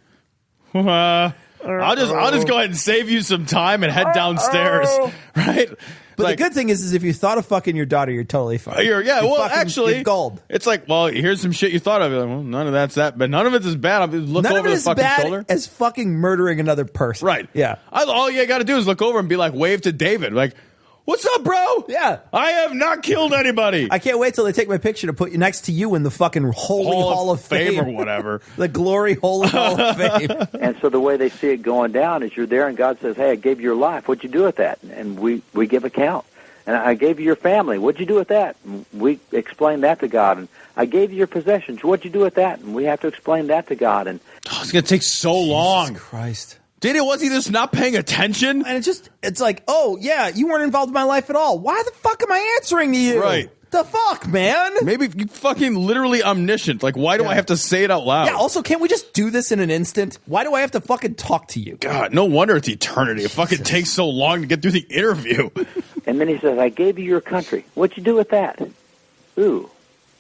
I'll just go ahead and save you some time and head downstairs, right? But the good thing is if you thought of fucking your daughter, you're totally fine. You're gold. It's like, well, here's some shit you thought of. You're like, well, none of that's that, but none of it's as bad. I'll look none over of it the is fucking bad shoulder. As fucking murdering another person. Right. Yeah. All you got to do is look over and be like, wave to David. Like, what's up, bro? Yeah. I have not killed anybody. I can't wait till they take my picture to put you next to you in the fucking Holy Hall of Fame or whatever. The Glory Holy Hall of Fame. And so the way they see it going down is you're there and God says, hey, I gave you your life. What'd you do with that? And we give account. And I gave you your family. What'd you do with that? And we explain that to God. And I gave you your possessions. What'd you do with that? And we have to explain that to God. And it's going to take so long. Jesus Christ. Was he just not paying attention? And it's like, oh, yeah, you weren't involved in my life at all. Why the fuck am I answering to you? Right. The fuck, man? Maybe you fucking literally omniscient. Like, why do I have to say it out loud? Yeah, also, can't we just do this in an instant? Why do I have to fucking talk to you? God, no wonder it's eternity. It fucking takes so long to get through the interview. And then he says, I gave you your country. What'd you do with that? Ooh.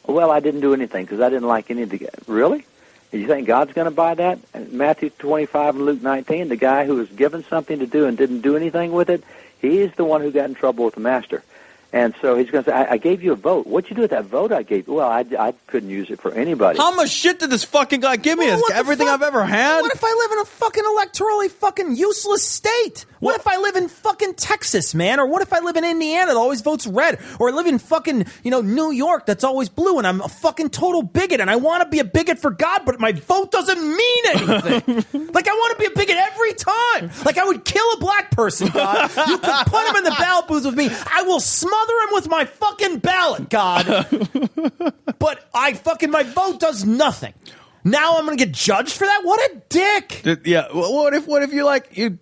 Well, I didn't do anything because I didn't like any of the... Really? You think God's going to buy that? Matthew 25 and Luke 19, the guy who was given something to do and didn't do anything with it, he's the one who got in trouble with the master. And so he's going to say, I gave you a vote. What'd you do with that vote I gave you? Well, I couldn't use it for anybody. How much shit did this fucking guy give me? Everything I've ever had? What if I live in a fucking electorally fucking useless state? What if I live in fucking Texas, man? Or what if I live in Indiana that always votes red? Or I live in fucking, New York that's always blue and I'm a fucking total bigot and I want to be a bigot for God, but my vote doesn't mean anything. Like, I want to be a bigot every time. Like, I would kill a black person, God. You could put him in the ballot booth with me. I will smother him with my fucking ballot, God. But my vote does nothing. Now I'm going to get judged for that? What a dick! Yeah. What if you like you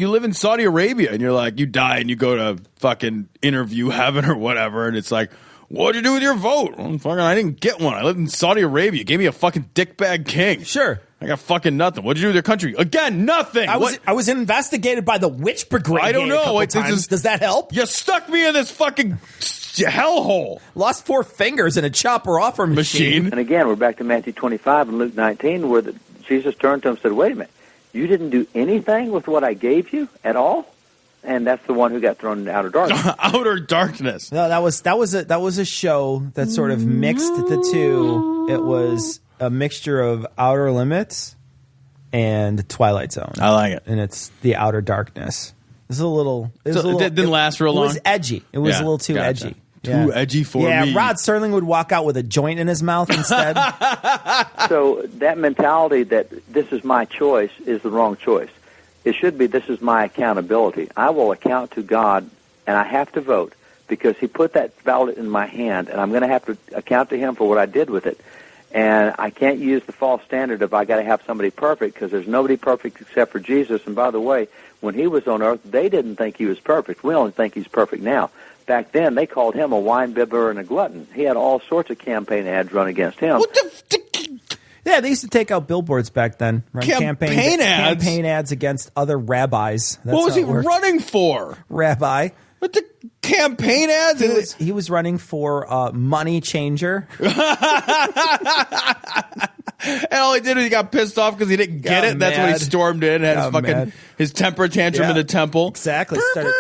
live in Saudi Arabia and you're like you die and you go to fucking interview heaven or whatever and it's like, what'd you do with your vote? I didn't get one. I lived in Saudi Arabia. You gave me a fucking dickbag king. Sure. I got fucking nothing. What'd you do with your country? Again, nothing. I was investigated by the witch brigade. I don't know. Does that help? You stuck me in this fucking hellhole. Lost 4 fingers in a chopper offer machine. And again, we're back to Matthew 25 and Luke 19 where Jesus turned to him and said, wait a minute, you didn't do anything with what I gave you at all? And that's the one who got thrown into outer darkness. Outer darkness. No, that was a show that sort of mixed the two. It was a mixture of Outer Limits and Twilight Zone. I like it. And it's the Outer Darkness. It didn't last real long? It was edgy. It was a little too edgy. Too edgy for me. Yeah, Rod Serling would walk out with a joint in his mouth instead. So that mentality that this is my choice is the wrong choice. It should be this is my accountability. I will account to God, and I have to vote because he put that ballot in my hand, and I'm going to have to account to him for what I did with it. And I can't use the false standard of I got to have somebody perfect because there's nobody perfect except for Jesus. And by the way, when he was on earth, they didn't think he was perfect. We only think he's perfect now. Back then, they called him a wine bibber and a glutton. He had all sorts of campaign ads run against him. Yeah, they used to take out billboards back then. Run campaign ads? Campaign ads against other rabbis. That's what was he running for? Rabbi. What the campaign ads? He was running for money changer. And all he did was he got pissed off because he didn't get it. That's when he stormed in and had his temper tantrum in the temple. Exactly. Started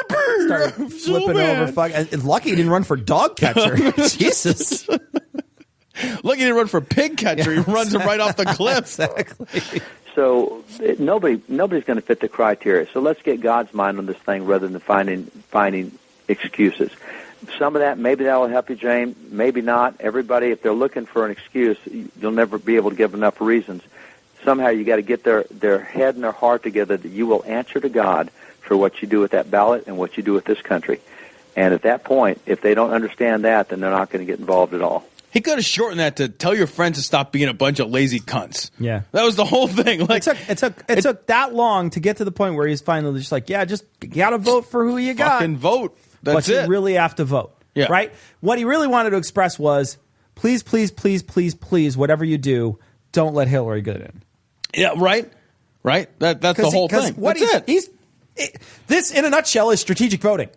flipping over. Lucky he didn't run for dog catcher. Jesus. Lucky he didn't run for pig catcher. He runs him right off the cliff. Exactly. So nobody's going to fit the criteria. So let's get God's mind on this thing rather than finding excuses. Some of that, maybe that will help you, James. Maybe not. Everybody, if they're looking for an excuse, you'll never be able to give enough reasons. Somehow you got to get their head and their heart together that you will answer to God for what you do with that ballot and what you do with this country. And at that point, if they don't understand that, then they're not going to get involved at all. He could have shortened that to tell your friends to stop being a bunch of lazy cunts. Yeah. That was the whole thing. Like, it took that long to get to the point where he's finally just like, yeah, just got to vote for who you got. Fucking vote. That's but you really have to vote. Yeah. Right? What he really wanted to express was, please, please, please, please, please, whatever you do, don't let Hillary get in. Yeah, right? Right? That's the whole thing. This, in a nutshell, is strategic voting.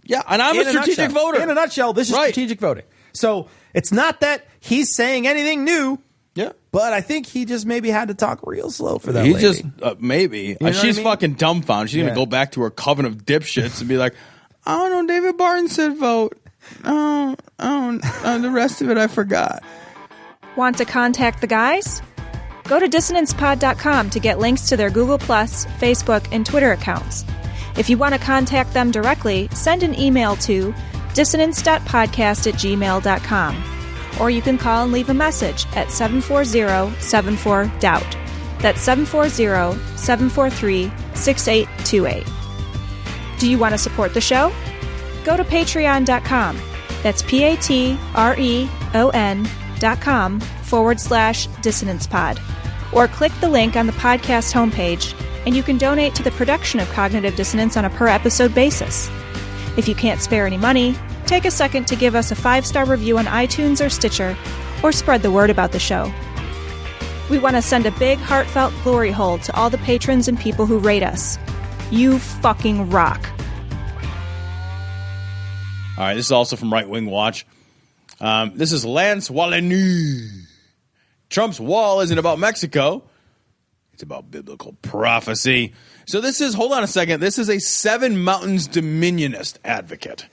Yeah, and I'm a strategic voter. In a nutshell, this is strategic voting. So it's not that he's saying anything new. Yeah. But I think he just maybe had to talk real slow for that He lady. just, maybe. You know She's what I mean? fucking dumbfounded. She's going to go back to her coven of dipshits and be like, I don't know, David Barton said vote. The rest of it I forgot. Want to contact the guys? Go to dissonancepod.com to get links to their Google+, Facebook, and Twitter accounts. If you want to contact them directly, send an email to dissonance.podcast@gmail.com. Or you can call and leave a message at 740-74-DOUBT. That's 740-743-6828. Do you want to support the show? Go to patreon.com. That's patreon.com/dissonancepod. Or click the link on the podcast homepage, and you can donate to the production of Cognitive Dissonance on a per-episode basis. If you can't spare any money, take a second to give us a 5-star review on iTunes or Stitcher, or spread the word about the show. We want to send a big, heartfelt glory hole to all the patrons and people who rate us. You fucking rock. All right, this is also from Right Wing Watch. This is Lance Wallnau. Trump's wall isn't about Mexico. It's about biblical prophecy. So this is, hold on a second, this is a Seven Mountains Dominionist advocate.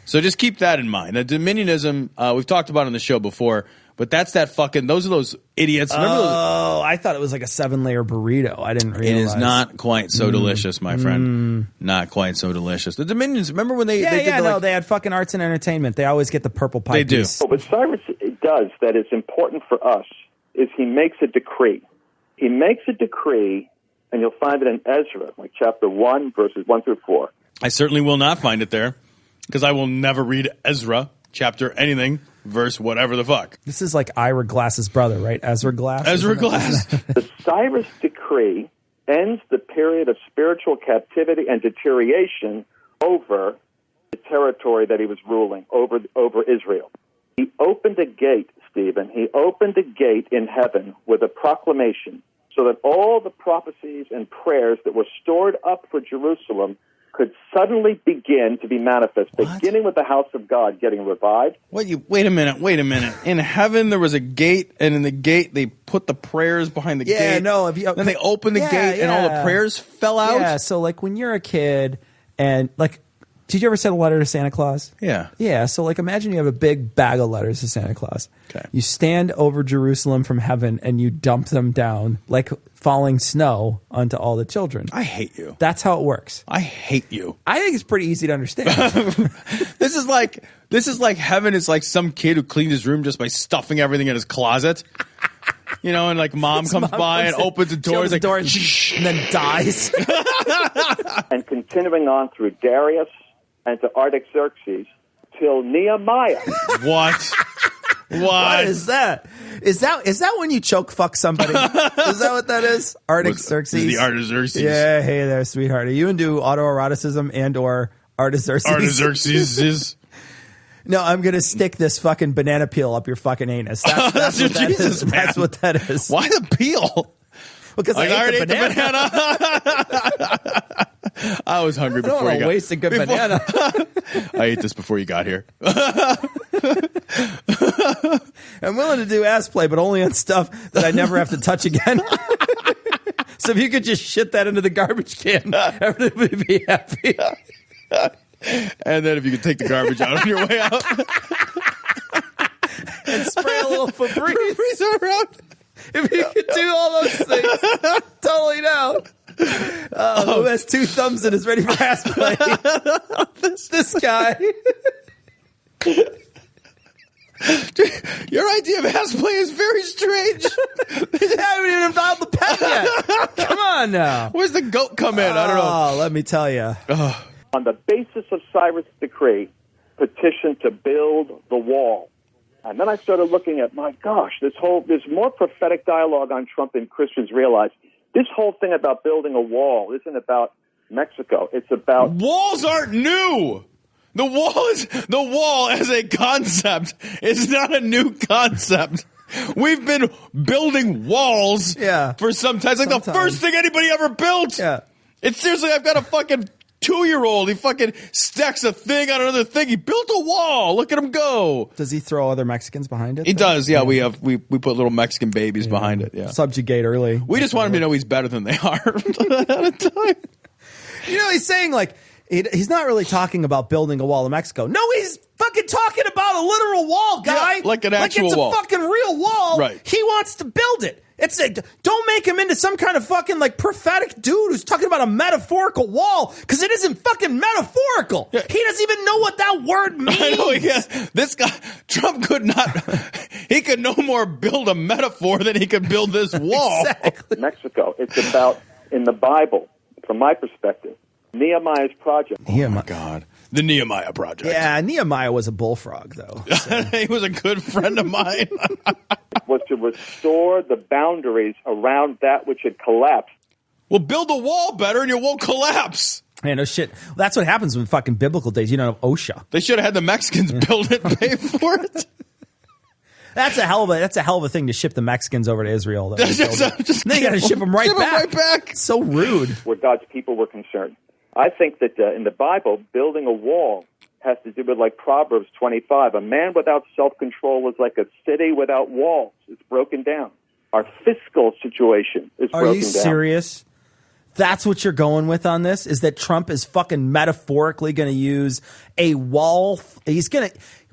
So just keep that in mind. The Dominionism, we've talked about on the show before, but that's that fucking, those are those idiots. Remember those? I thought it was like a 7-layer burrito. I didn't realize. It is not quite so delicious, my friend. Not quite so delicious. The Dominions, remember when they did they had fucking arts and entertainment. They always get the purple pie They do. piece. What Cyrus does that is important for us is he makes a decree. He makes a decree, and you'll find it in Ezra, like chapter 1, verses 1 through 4. I certainly will not find it there, because I will never read Ezra, chapter anything, verse whatever the fuck. This is like Ira Glass's brother, right? Ezra Glass? Ezra Glass. The Cyrus decree ends the period of spiritual captivity and deterioration over the territory that he was ruling, over Israel. He opened a gate, Stephen. He opened a gate in heaven with a proclamation so that all the prophecies and prayers that were stored up for Jerusalem could suddenly begin to be manifest, beginning with the house of God getting revived. Wait a minute. In heaven there was a gate, and in the gate they put the prayers behind the gate. Yeah, no. Then they opened the gate, and all the prayers fell out? Yeah, so like when you're a kid and like, did you ever send a letter to Santa Claus? Yeah. Yeah, so like imagine you have a big bag of letters to Santa Claus. Okay. You stand over Jerusalem from heaven and you dump them down like falling snow onto all the children. I hate you. That's how it works. I hate you. I think it's pretty easy to understand. This is like heaven is like some kid who cleaned his room just by stuffing everything in his closet. You know, and like mom comes by and opens the door, like, and then dies. And continuing on through Darius and to Artaxerxes till Nehemiah. What? What is that? Is that when you choke fuck somebody? Is that what that is? Artaxerxes. The Artaxerxes. Yeah, hey there, sweetheart. Are you into autoeroticism and or Artaxerxes? Artaxerxes. No, I'm gonna stick this fucking banana peel up your fucking anus. That's what that is. That's what that is. Why the peel? Because I already ate the banana. I was hungry before you got waste a good banana. I ate this before you got here. I'm willing to do ass play, but only on stuff that I never have to touch again. So if you could just shit that into the garbage can, everybody would be happy. And then if you could take the garbage out on your way out. And spray a little Febreze around. If you could do all those things, totally down. Who has 2 thumbs and is ready for ass play? This guy. Your idea of ass play is very strange. I haven't even filed the pen yet. Come on now. Where's the goat come in? I don't know. Oh, let me tell you. On the basis of Cyrus' decree, petition to build the wall. And then I started looking at, my gosh, there's more prophetic dialogue on Trump than Christians realize. This whole thing about building a wall isn't about Mexico. It's about... Walls aren't new. The wall as a concept is not a new concept. We've been building walls for some time. It's like the first thing anybody ever built. Yeah. It's seriously, I've got a fucking 2-year-old. He fucking stacks a thing on another thing. He built a wall. Look at him go. Does he throw other Mexicans behind it? He does. Yeah, we put little Mexican babies behind it. Yeah, subjugate early. We just want him to know he's better than they are at a time. You know, he's saying like he's not really talking about building a wall in Mexico. No, he's fucking talking about a literal wall, guy. Yeah, like an actual wall. Like it's a fucking real wall. Right. He wants to build it. Don't make him into some kind of fucking like prophetic dude who's talking about a metaphorical wall, because it isn't fucking metaphorical. Yeah. He doesn't even know what that word means. I know, this guy, Trump he could no more build a metaphor than he could build this wall. Exactly. Mexico, it's about, in the Bible, from my perspective, Nehemiah's project. Oh my God. The Nehemiah project. Yeah, Nehemiah was a bullfrog, though. So. He was a good friend of mine. Was to restore the boundaries around that which had collapsed. Well, build a wall better and you won't collapse. Yeah, no shit. That's what happens in fucking biblical days. You don't have OSHA. They should have had the Mexicans build it and pay for it. That's a hell of a thing to ship the Mexicans over to Israel. Then you got to ship them right back. So rude. Where God's people were concerned. I think that in the Bible, building a wall has to do with like Proverbs 25. A man without self-control is like a city without walls. It's broken down. Our fiscal situation is broken down. Are you serious? That's what you're going with on this? Is that Trump is fucking metaphorically going to use a wall?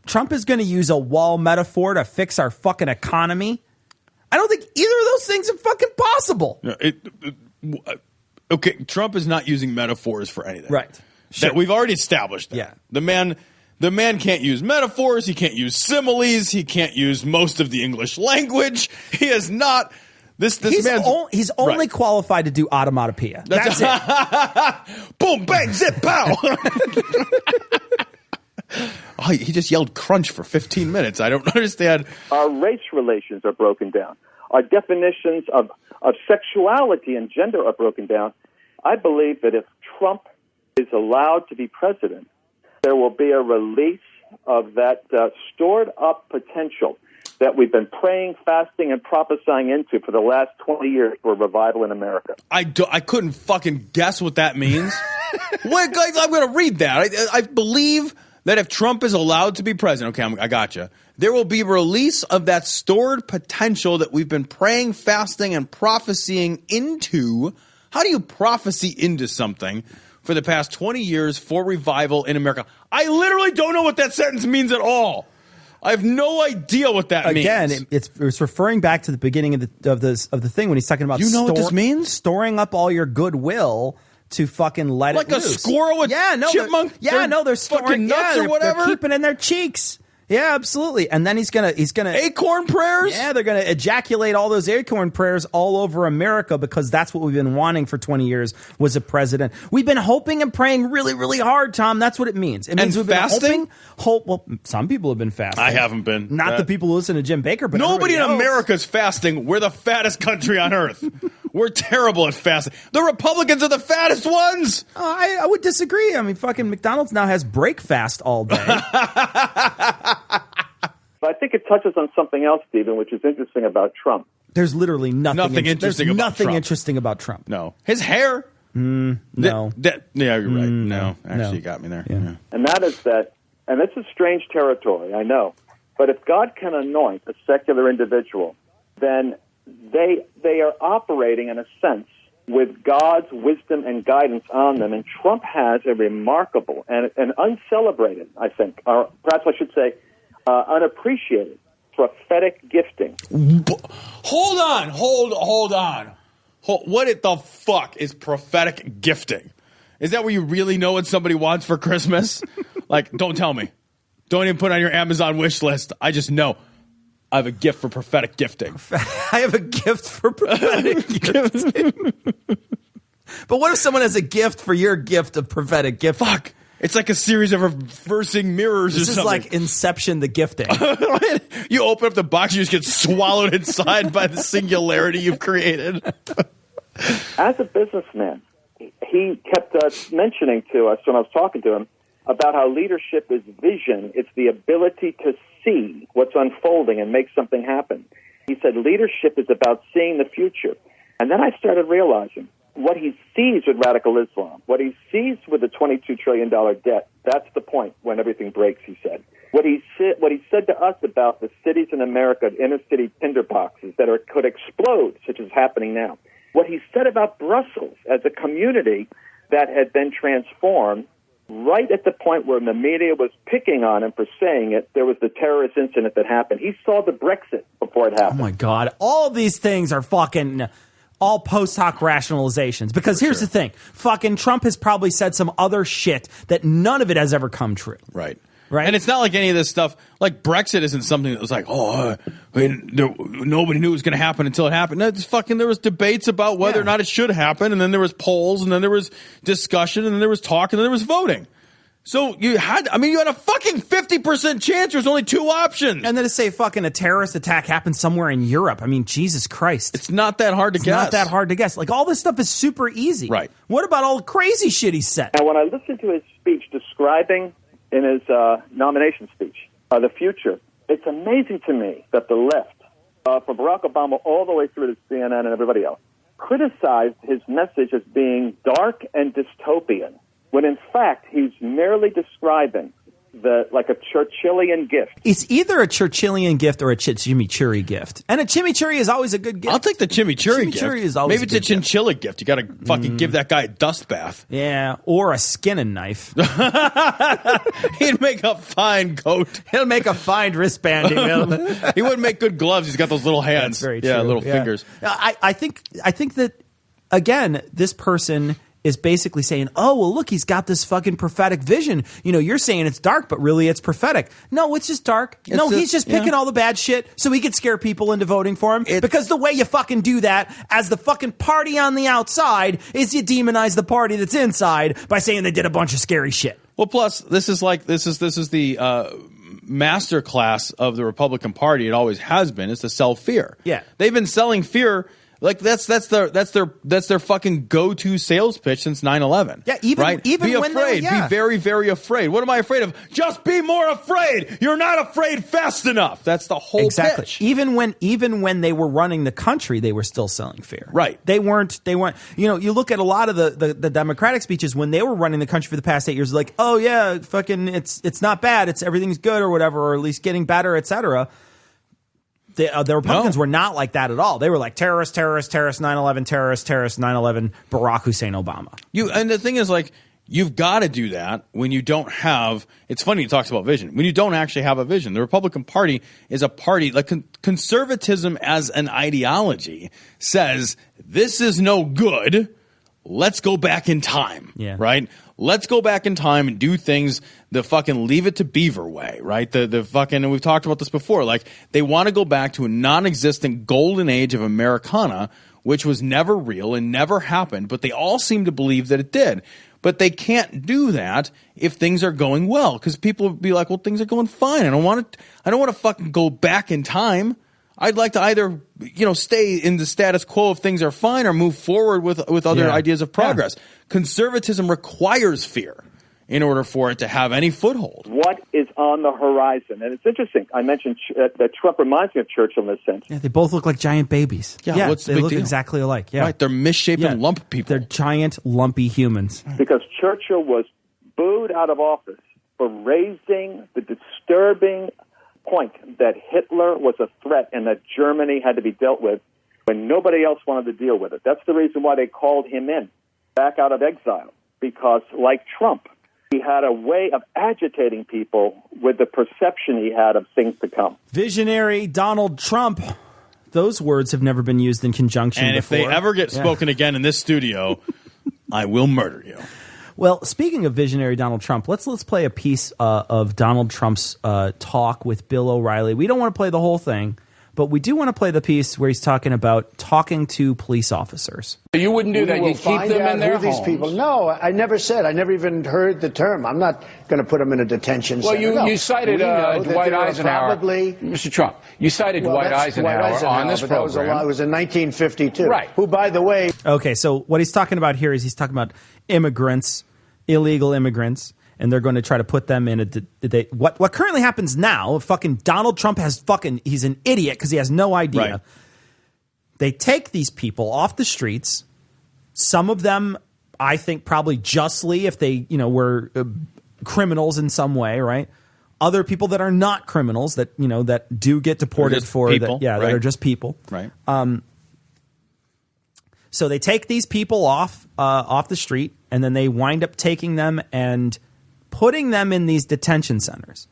Trump is going to use a wall metaphor to fix our fucking economy? I don't think either of those things are fucking possible. No, okay, Trump is not using metaphors for anything. Right. Sure. That we've already established that. Yeah. The man can't use metaphors. He can't use similes. He can't use most of the English language. He is not. He's only qualified to do automatopoeia. That's it. Boom, bang, zip, pow. Oh, he just yelled crunch for 15 minutes. I don't understand. Our race relations are broken down. Our definitions of sexuality and gender are broken down. I believe that if Trump is allowed to be president, there will be a release of that stored up potential that we've been praying, fasting, and prophesying into for the last 20 years for revival in America. I couldn't fucking guess what that means. Wait, guys, I'm going to read that. I believe that if Trump is allowed to be president, okay, I gotcha, there will be release of that stored potential that we've been praying, fasting, and prophesying into. How do you prophecy into something for the past 20 years for revival in America? I literally don't know what that sentence means at all. I have no idea what that means. Again, it's referring back to the beginning of the thing when he's talking about what this means? Storing up all your goodwill to fucking let like it loose. Like a squirrel with chipmunk? They're storing fucking nuts or whatever? They're keeping in their cheeks. Yeah, absolutely. And then he's gonna acorn prayers. Yeah, they're gonna ejaculate all those acorn prayers all over America because that's what we've been wanting for 20 years was a president. We've been hoping and praying really, really hard, Tom. That's what it means. It means and we've fasting? been hoping. Well, some people have been fasting. I haven't been. Not the people who listen to Jim Baker, but nobody in else. America's fasting. We're the fattest country on earth. We're terrible at fasting. The Republicans are the fattest ones. I would disagree. I mean, fucking McDonald's now has break fast all day. But I think it touches on something else, Stephen, which is interesting about Trump. There's literally nothing interesting about Trump. Interesting about Trump. No. His hair. No. Yeah, you're right. No. Actually, you got me there. Yeah. And that is that, and this is strange territory, I know, but if God can anoint a secular individual, then they are operating, in a sense, with God's wisdom and guidance on them. And Trump has a remarkable and uncelebrated, I think, or perhaps I should say, unappreciated prophetic gifting. Hold on. What the fuck is prophetic gifting? Is that where you really know what somebody wants for Christmas? Like, don't tell me. Don't even put it on your Amazon wish list. I just know. I have a gift for prophetic gifting. I have a gift for prophetic gifting. But what if someone has a gift for your gift of prophetic gift? Fuck. It's like a series of reversing mirrors or something. This is like Inception, the gifting. You open up the box, you just get swallowed inside by the singularity you've created. As a businessman, he kept mentioning to us when I was talking to him about how leadership is vision. It's the ability to see what's unfolding and make something happen. He said leadership is about seeing the future. And then I started realizing what he sees with radical Islam, what he sees with the $22 trillion debt, that's the point when everything breaks, he said. What he said to us about the cities in America, inner-city tinderboxes that could explode, such as happening now. What he said about Brussels as a community that had been transformed, right at the point where the media was picking on him for saying it, there was the terrorist incident that happened. He saw the Brexit before it happened. Oh, my God. All these things are fucking all post hoc rationalizations. Because here's the thing. Fucking Trump has probably said some other shit that none of it has ever come true. Right. And it's not like any of this stuff, like Brexit isn't something that was like, nobody knew it was going to happen until it happened. No, it's fucking, there was debates about whether or not it should happen, and then there was polls, and then there was discussion, and then there was talk, and then there was voting. So you had a fucking 50% chance. There's only two options. And then to say fucking a terrorist attack happened somewhere in Europe. I mean, Jesus Christ. It's not that hard to guess. Not that hard to guess. Like, all this stuff is super easy. Right. What about all the crazy shit he said? And when I listened to his speech describing in his nomination speech the future, it's amazing to me that the left, from Barack Obama all the way through to CNN and everybody else, criticized his message as being dark and dystopian, when in fact he's merely describing like a Churchillian gift. It's either a Churchillian gift or a chimichurri gift. And a chimichurri is always a good gift. I'll take the chimichurri gift. Is always Maybe it's a chinchilla gift. You got to fucking give that guy a dust bath. Yeah, or a skinning knife. He'd make a fine coat. He'll make a fine wristband. He will. He wouldn't make good gloves. He's got those little hands. That's very true. Yeah, little fingers. I think that, again, this person is basically saying, oh, well, look, he's got this fucking prophetic vision. You know, you're saying it's dark, but really it's prophetic. No, it's just dark. He's just picking all the bad shit so he could scare people into voting for him. Because the way you fucking do that as the fucking party on the outside is you demonize the party that's inside by saying they did a bunch of scary shit. Well, plus, this is the master class of the Republican Party. It always has been. Is to sell fear. Yeah. They've been selling fear. Like that's their fucking go-to sales pitch since 9/11. Yeah, even be when afraid, be very, very afraid. What am I afraid of? Just be more afraid. You're not afraid fast enough. That's the whole pitch. Even when they were running the country, they were still selling fear. Right. They weren't. You know, you look at a lot of the Democratic speeches when they were running the country for the past 8 years, like, oh yeah, fucking, it's not bad. It's everything's good or whatever, or at least getting better, etc. The Republicans were not like that at all. They were like terrorist, 9/11, terrorist, 9/11, Barack Hussein Obama. And the thing is, like, you've got to do that when you don't have. It's funny he talks about vision. When you don't actually have a vision, the Republican Party is a party like conservatism as an ideology says this is no good. Let's go back in time. Yeah. Right. Let's go back in time and do things the fucking leave it to Beaver way, right? The fucking, and we've talked about this before, like they want to go back to a non-existent golden age of Americana, which was never real and never happened, but they all seem to believe that it did. But they can't do that if things are going well, because people would be like, well, things are going fine. I don't want to fucking go back in time. I'd like to either, stay in the status quo if things are fine or move forward with other ideas of progress. Yeah. Conservatism requires fear in order for it to have any foothold. What is on the horizon? And it's interesting. I mentioned that Trump reminds me of Churchill in this sense. Yeah, they both look like giant babies. Yeah, what's the they big look deal? exactly alike. Yeah. Right, they're misshapen lump people. They're giant, lumpy humans. Because Churchill was booed out of office for raising the disturbing point that Hitler was a threat and that Germany had to be dealt with when nobody else wanted to deal with it. That's the reason why they called him in, back out of exile, because like Trump, he had a way of agitating people with the perception he had of things to come. Visionary Donald Trump. Those words have never been used in conjunction and before. If they ever get spoken again in this studio, I will murder you. Well, speaking of visionary Donald Trump, let's play a piece of Donald Trump's talk with Bill O'Reilly. We don't want to play the whole thing, but we do want to play the piece where he's talking about talking to police officers. You wouldn't do that. You keep them in their homes. These people. No, I never said. I never even heard the term. I'm not going to put them in a detention center. Well, you cited Dwight Eisenhower. Probably, Mr. Trump, you cited Dwight Eisenhower on this program. It was in 1952. Right. Who, by the way. Okay, so what he's talking about here is he's talking about immigrants, illegal immigrants, and they're going to try to put them in what currently happens now. Fucking Donald Trump he's an idiot because he has no idea. Right. They take these people off the streets. Some of them, I think, probably justly if they, were criminals in some way, right? Other people that are not criminals that, that do get deported for people, that. Yeah, right. that are just people. Right. So they take these people off the street, and then they wind up taking them and putting them in these detention centers.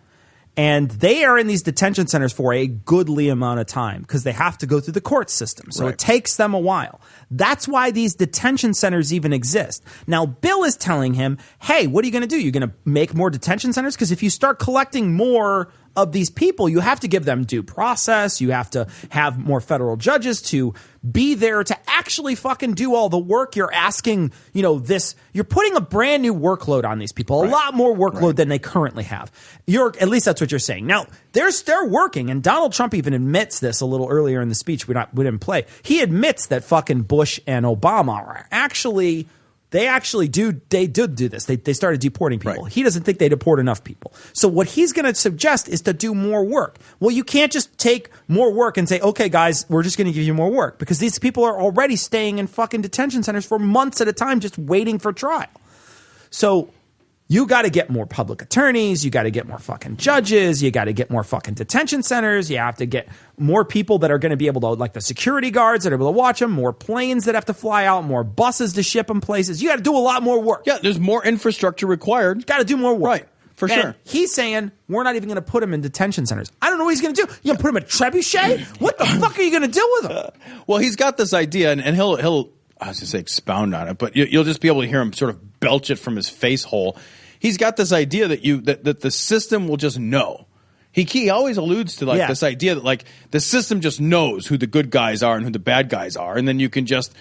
And they are in these detention centers for a goodly amount of time because they have to go through the court system. So It takes them a while. That's why these detention centers even exist. Now, Bill is telling him, hey, what are you going to do? You're going to make more detention centers? Because if you start collecting more of these people, you have to give them due process. You have to have more federal judges to be there to actually fucking do all the work. You're asking, you're putting a brand new workload on these people, a lot more workload than they currently have. At least that's what you're saying. Now, they're working, and Donald Trump even admits this a little earlier in the speech we didn't play. He admits that fucking Bush and Obama are actually did do this. They started deporting people. Right. He doesn't think they deport enough people. So what he's going to suggest is to do more work. Well, you can't just take more work and say, okay, guys, we're just going to give you more work because these people are already staying in fucking detention centers for months at a time just waiting for trial. So You got to get more public attorneys. You got to get more fucking judges. You got to get more fucking detention centers. You have to get more people that are going to be able to, like the security guards that are able to watch them, more planes that have to fly out, more buses to ship them places. You got to do a lot more work. Yeah, there's more infrastructure required. Got to do more work. Right, for sure. He's saying we're not even going to put him in detention centers. I don't know what he's going to do. You going to put him in trebuchet? What the fuck are you going to do with him? Well, he's got this idea, and he'll I was going to say expound on it, but you'll just be able to hear him sort of belch it from his face hole. He's got this idea that the system will just know. He always alludes to this idea that like the system just knows who the good guys are and who the bad guys are, and then you can just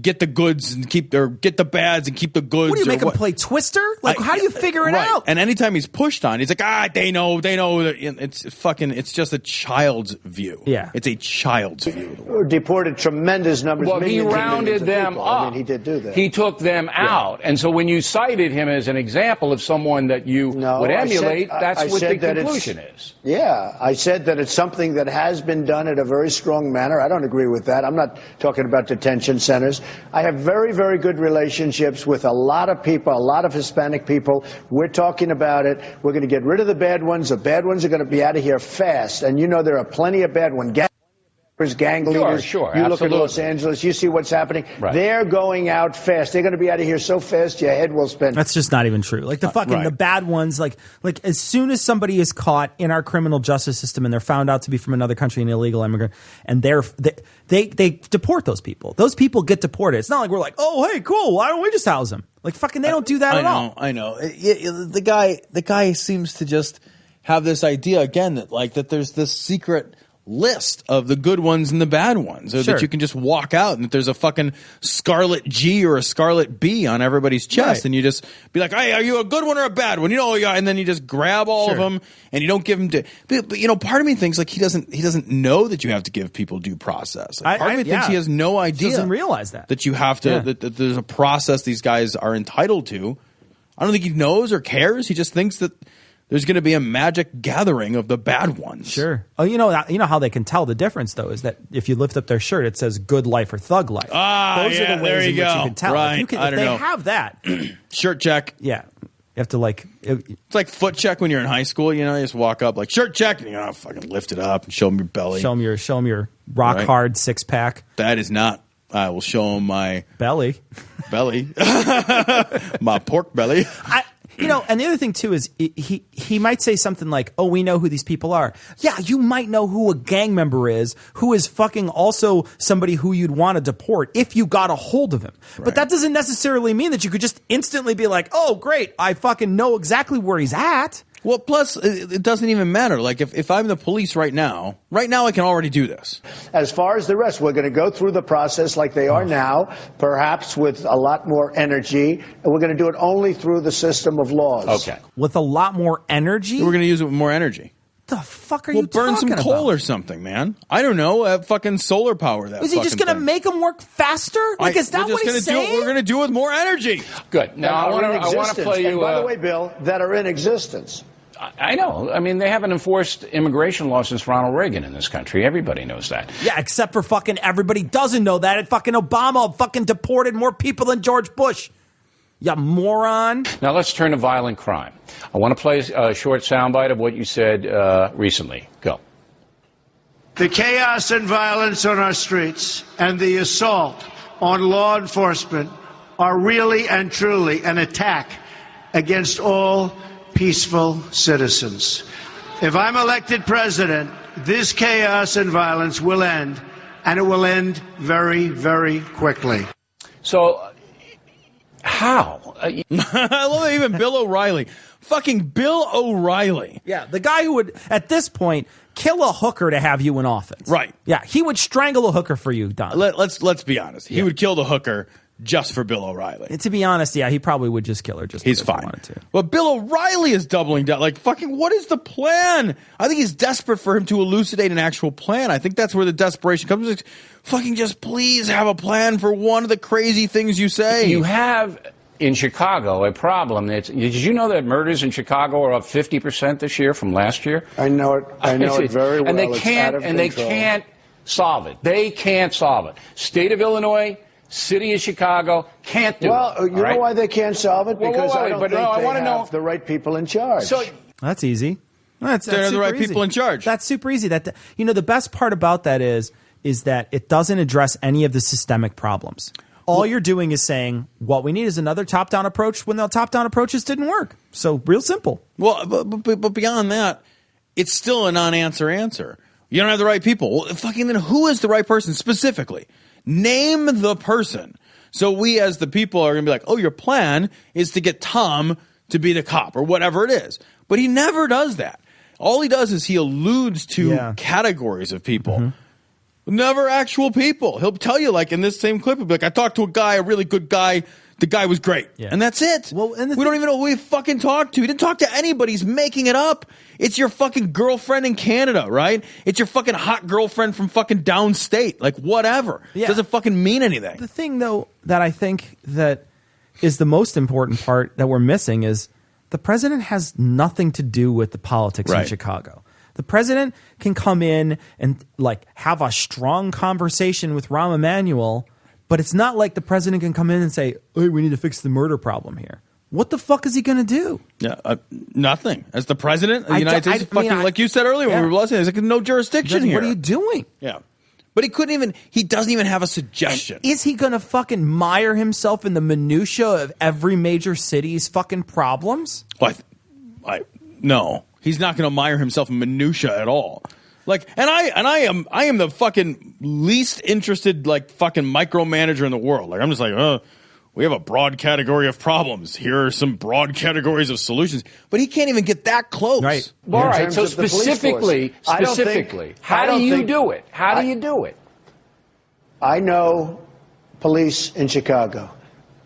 get the goods and get the bads and keep the goods. What do you make him play Twister? Like, how do you figure it out? And anytime he's pushed on, he's like, they know that it's just a child's view. Yeah, it's a child's view. Deported tremendous numbers. Well, he rounded them up. I mean, he did do that. He took them out, and so when you cited him as an example of someone that you would emulate, that's what the conclusion is. Yeah, I said that it's something that has been done in a very strong manner. I don't agree with that. I'm not talking about detention centers. I have very, very good relationships with a lot of people, a lot of Hispanic people. We're talking about it. We're going to get rid of the bad ones. The bad ones are going to be out of here fast. And you know there are plenty of bad ones. Gang leaders. Sure, you absolutely. Look at Los Angeles, you see what's happening. Right. They're going out fast. They're going to be out of here so fast your head will spin. That's just not even true. Like the fucking the bad ones, like as soon as somebody is caught in our criminal justice system and they're found out to be from another country, an illegal immigrant, and they deport those people. Those people get deported. It's not like we're like, oh hey, cool, why don't we just house them? Like fucking they don't do that at all. I know. The guy seems to just have this idea again that there's this secret list of the good ones and the bad ones, or that you can just walk out and that there's a fucking scarlet G or a scarlet B on everybody's chest, and you just be like, hey, are you a good one or a bad one? And then you just grab all of them and you don't give them to. But part of me thinks like he doesn't know that you have to give people due process. Like, part of me thinks he has no idea. He doesn't realize that you have to that there's a process these guys are entitled to. I don't think he knows or cares. He just thinks that there's going to be a magic gathering of the bad ones. Sure. Oh, you know how they can tell the difference, though, is that if you lift up their shirt, it says "Good Life" or "Thug Life." Those are the ways in which you can tell. Right. If they have that shirt check. Yeah, you have to it's like foot check when you're in high school. You just walk up like shirt check, and fucking lift it up and show them your belly. Show them your rock hard 6-pack. That is not. I will show them my belly, my pork belly. And the other thing, too, is he might say something like, oh, we know who these people are. Yeah, you might know who a gang member is, who is fucking also somebody who you'd want to deport if you got a hold of him. Right. But that doesn't necessarily mean that you could just instantly be like, oh, great, I fucking know exactly where he's at. Well, plus, it doesn't even matter. Like, if I'm the police right now I can already do this. As far as the rest, we're going to go through the process like they are now, perhaps with a lot more energy, and we're going to do it only through the system of laws. Okay. With a lot more energy? We're going to use it with more energy. The fuck are you talking about? We'll burn some coal or something, man. I don't know. Have fucking solar power. Is he just going to make them work faster? Like, is that what he's saying? We're going to do it with more energy. Good. Now, I want to play you. And by the way, Bill, that are in existence. I know. I mean, they haven't enforced immigration laws since Ronald Reagan in this country. Everybody knows that. Yeah, except for fucking everybody doesn't know that. And fucking Obama fucking deported more people than George Bush. You moron. Now let's turn to violent crime. I want to play a short soundbite of what you said recently. Go. The chaos and violence on our streets and the assault on law enforcement are really and truly an attack against all peaceful citizens. If I'm elected president, this chaos and violence will end, and it will end very, very quickly. So, how? I love even Bill O'Reilly. Fucking Bill O'Reilly. Yeah, the guy who would, at this point, kill a hooker to have you in office. Right. Yeah, he would strangle a hooker for you, Don. Let's be honest. He would kill the hooker just for Bill O'Reilly. And to be honest, yeah, he probably would just kill her. He's fine. He wanted to. But Bill O'Reilly is doubling down. Like, fucking, what is the plan? I think he's desperate for him to elucidate an actual plan. I think that's where the desperation comes. Like, fucking just please have a plan for one of the crazy things you say. You have in Chicago a problem. Did you know that murders in Chicago are up 50% this year from last year? I know it. I know it very well. And they can't solve it. They can't solve it. State of Illinois City of Chicago can't do it. Well, you know why they can't solve it? Because I don't think they have the right people in charge. So that's easy. That's They're the right easy. people in charge. That's super easy. The best part about that is that it doesn't address any of the systemic problems. All you're doing is saying what we need is another top-down approach when the top-down approaches didn't work. So real simple. Well, but beyond that, it's still a non-answer answer. You don't have the right people. Well, fucking then who is the right person specifically? Name the person. So we as the people are going to be like, oh, your plan is to get Tom to be the cop or whatever it is. But he never does that. All he does is he alludes to categories of people. Mm-hmm. Never actual people. He'll tell you, like in this same clip, he'll be like, I talked to a guy, a really good guy. The guy was great. Yeah. And that's it. Well, we don't even know who he fucking talked to. He didn't talk to anybody. He's making it up. It's your fucking girlfriend in Canada, right? It's your fucking hot girlfriend from fucking downstate. Like, whatever. Yeah. It doesn't fucking mean anything. The thing, though, that I think that is the most important part that we're missing is the president has nothing to do with the politics in Chicago. The president can come in and, like, have a strong conversation with Rahm Emanuel, but it's not like the president can come in and say, hey, we need to fix the murder problem here. What the fuck is he going to do? Yeah, nothing. As the president of the United States, like you said earlier when we were listening, there's like no jurisdiction here. What are you doing? Yeah. But he doesn't even have a suggestion. And is he going to fucking mire himself in the minutia of every major city's fucking problems? Well, no. He's not going to mire himself in minutia at all. Like, and I am the fucking least interested, like, fucking micromanager in the world. Like, I'm just like, we have a broad category of problems. Here are some broad categories of solutions. But he can't even get that close. Right. All right. So specifically, how do you do it? How do you do it? I know police in Chicago.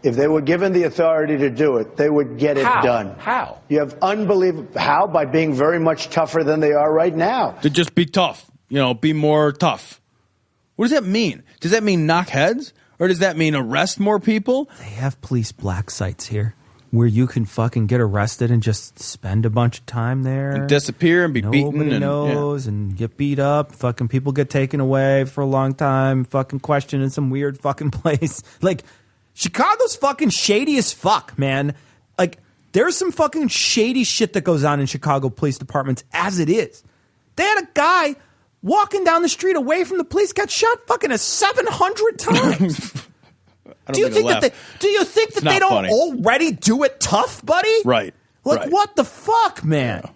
If they were given the authority to do it, they would get it done. How? You have unbelievable. How? By being very much tougher than they are right now. To just be tough. Be more tough. What does that mean? Does that mean knock heads? Or does that mean arrest more people? They have police black sites here where you can fucking get arrested and just spend a bunch of time there. And disappear and be beaten. Nobody knows and get beat up. Fucking people get taken away for a long time. Fucking questioned in some weird fucking place. Like, Chicago's fucking shady as fuck, man. Like, there's some fucking shady shit that goes on in Chicago police departments as it is. They had a guy walking down the street away from the police, got shot fucking 700 times. Do you think that they don't already do it tough, buddy? Right. Like, what the fuck, man? Yeah.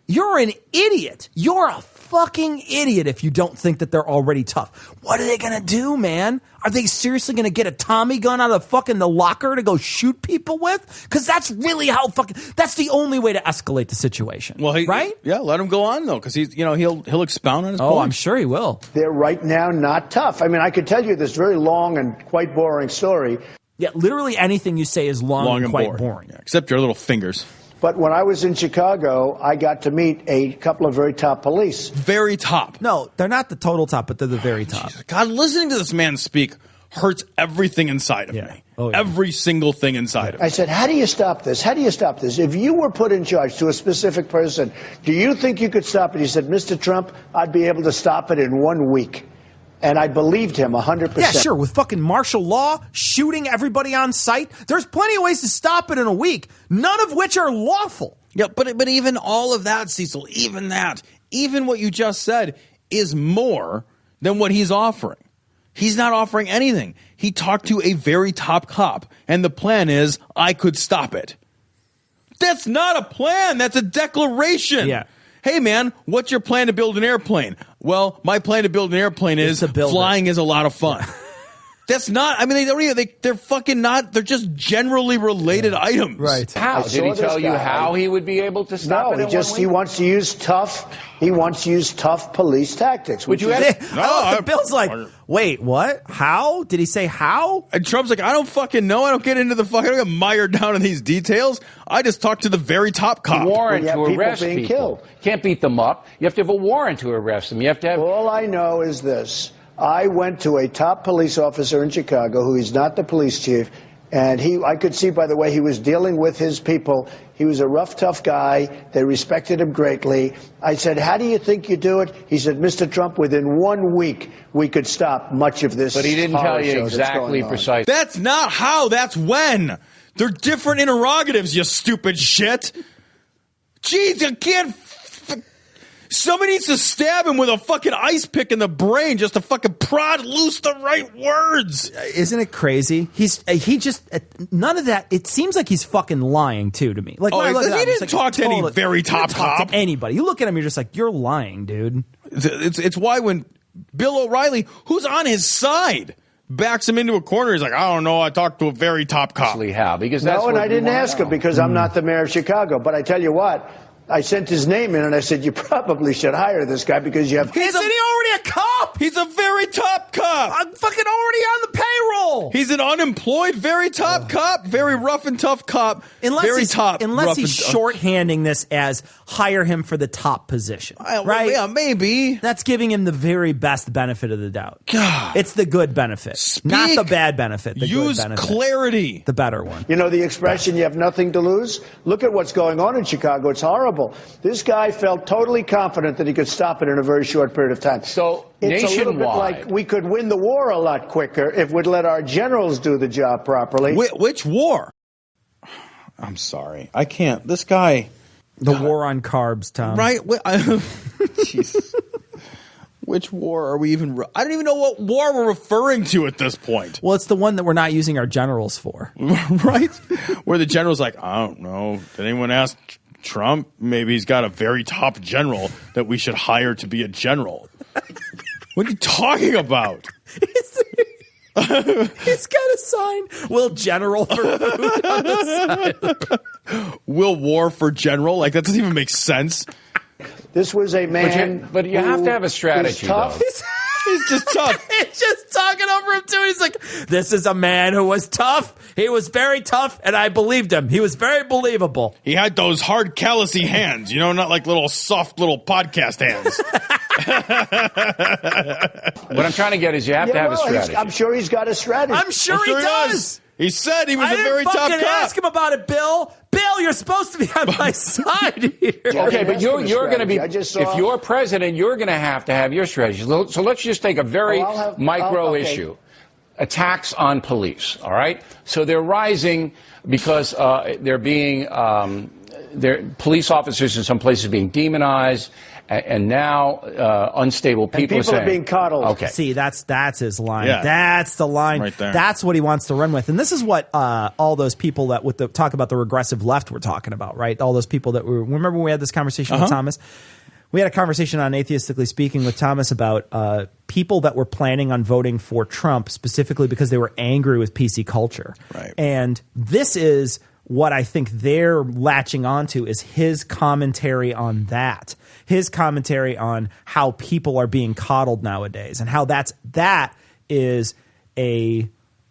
You're an idiot. You're a fucking idiot if you don't think that they're already tough. What are they going to do, man? Are they seriously going to get a Tommy gun out of fucking the locker to go shoot people with? Because that's really how that's the only way to escalate the situation. Well, right? Yeah, let him go on, though, because he'll expound on his point. I'm sure he will. They're right now not tough. I mean, I could tell you this very long and quite boring story. Yeah, literally anything you say is long and quite boring. Yeah, except your little fingers. But when I was in Chicago, I got to meet a couple of very top police. Very top. No, they're not the total top, but they're the very top. Jesus. God, listening to this man speak hurts everything inside of me. Oh, yeah. Every single thing inside of me. I said, how do you stop this? How do you stop this? If you were put in charge to a specific person, do you think you could stop it? He said, Mr. Trump, I'd be able to stop it in 1 week. And I believed him 100%. Yeah, sure. With fucking martial law, shooting everybody on sight, there's plenty of ways to stop it in a week, none of which are lawful. Yeah, but even all of that, Cecil, even what you just said is more than what he's offering. He's not offering anything. He talked to a very top cop, and the plan is, I could stop it. That's not a plan. That's a declaration. Yeah. Hey, man, what's your plan to build an airplane? Well, my plan to build an airplane is flying is a lot of fun. That's not, I mean, they're fucking not, they're just generally related items. Right. How? Did he tell you how he would be able to stop it? No, he wants to use tough police tactics. Would you ask? Bill's like, wait, what? How? Did he say how? And Trump's like, I don't fucking know. I don't get into I don't get mired down in these details. I just talked to the very top cop. Warrant to arrest people. Killed. Can't beat them up. You have to have a warrant to arrest them. You have to have. All I know is this. I went to a top police officer in Chicago, who is not the police chief, And I could see by the way he was dealing with his people, he was a rough, tough guy. They respected him greatly. I said, how do you think you do it? He said, Mr. Trump, within 1 week, we could stop much of this. But he didn't tell you exactly precisely. That's not how, that's when. They're different interrogatives, you stupid shit. Jeez, you can't... Somebody needs to stab him with a fucking ice pick in the brain just to fucking prod loose the right words. Isn't it crazy? He just none of that. It seems like he's fucking lying too to me. Like, he didn't talk to any very top cop. To anybody. You look at him, you're just like, you're lying, dude. It's why when Bill O'Reilly, who's on his side, backs him into a corner, he's like, I don't know, I talked to a very top cop. How? Because that's and I didn't ask him because I'm not the mayor of Chicago. But I tell you what. I sent his name in and I said, you probably should hire this guy because you have... Isn't he already a cop? He's a very top cop. I'm fucking already on the payroll. He's an unemployed, very top cop, very rough and tough cop. Unless he's shorthanding this as hire him for the top position. Right? Yeah, maybe. That's giving him the very best benefit of the doubt. God. It's the good benefit, not the bad benefit. The Use good benefit. clarity. The better one. You know the expression, you have nothing to lose? Look at what's going on in Chicago. It's horrible. This guy felt totally confident that he could stop it in a very short period of time. So it's nationwide, a little bit like we could win the war a lot quicker if we'd let our generals do the job properly. Which war? I'm sorry. I can't. This guy. The war on carbs, Tom. Right? Jesus. Which war are we even... I don't even know what war we're referring to at this point. Well, it's the one that we're not using our generals for. Right? Where the general's like, I don't know. Did anyone ask Trump? Maybe he's got a very top general that we should hire to be a general. What are you talking about? He's got a sign. Will general for food on the side. Will war for general? Like, that doesn't even make sense. This was a man. But you have to have a strategy, though. He's just tough. He's just talking over him, too. He's like, this is a man who was tough. He was very tough, and I believed him. He was very believable. He had those hard, callousy hands, not like little soft little podcast hands. What I'm trying to get is you have to have a strategy. I'm sure he's got a strategy. I'm sure he does. He said he was a very tough cop. I didn't fucking ask him about it, Bill. Bill, you're supposed to be on my side here. Okay, but you're going to be, if you're president, you're going to have your strategy. So let's just take a very micro issue. Attacks on police, all right? So they're rising because they're being, police officers in some places being demonized, and now unstable people, are being coddled. Okay. See, that's his line. Yeah. That's the line. Right there. That's what he wants to run with. And this is what all those people that talk about the regressive left were talking about, right? All those people that remember when we had this conversation with Thomas? We had a conversation on Atheistically Speaking with Thomas about people that were planning on voting for Trump specifically because they were angry with PC culture. Right. And this is what I think they're latching onto is his commentary on that. His commentary on how people are being coddled nowadays and how that is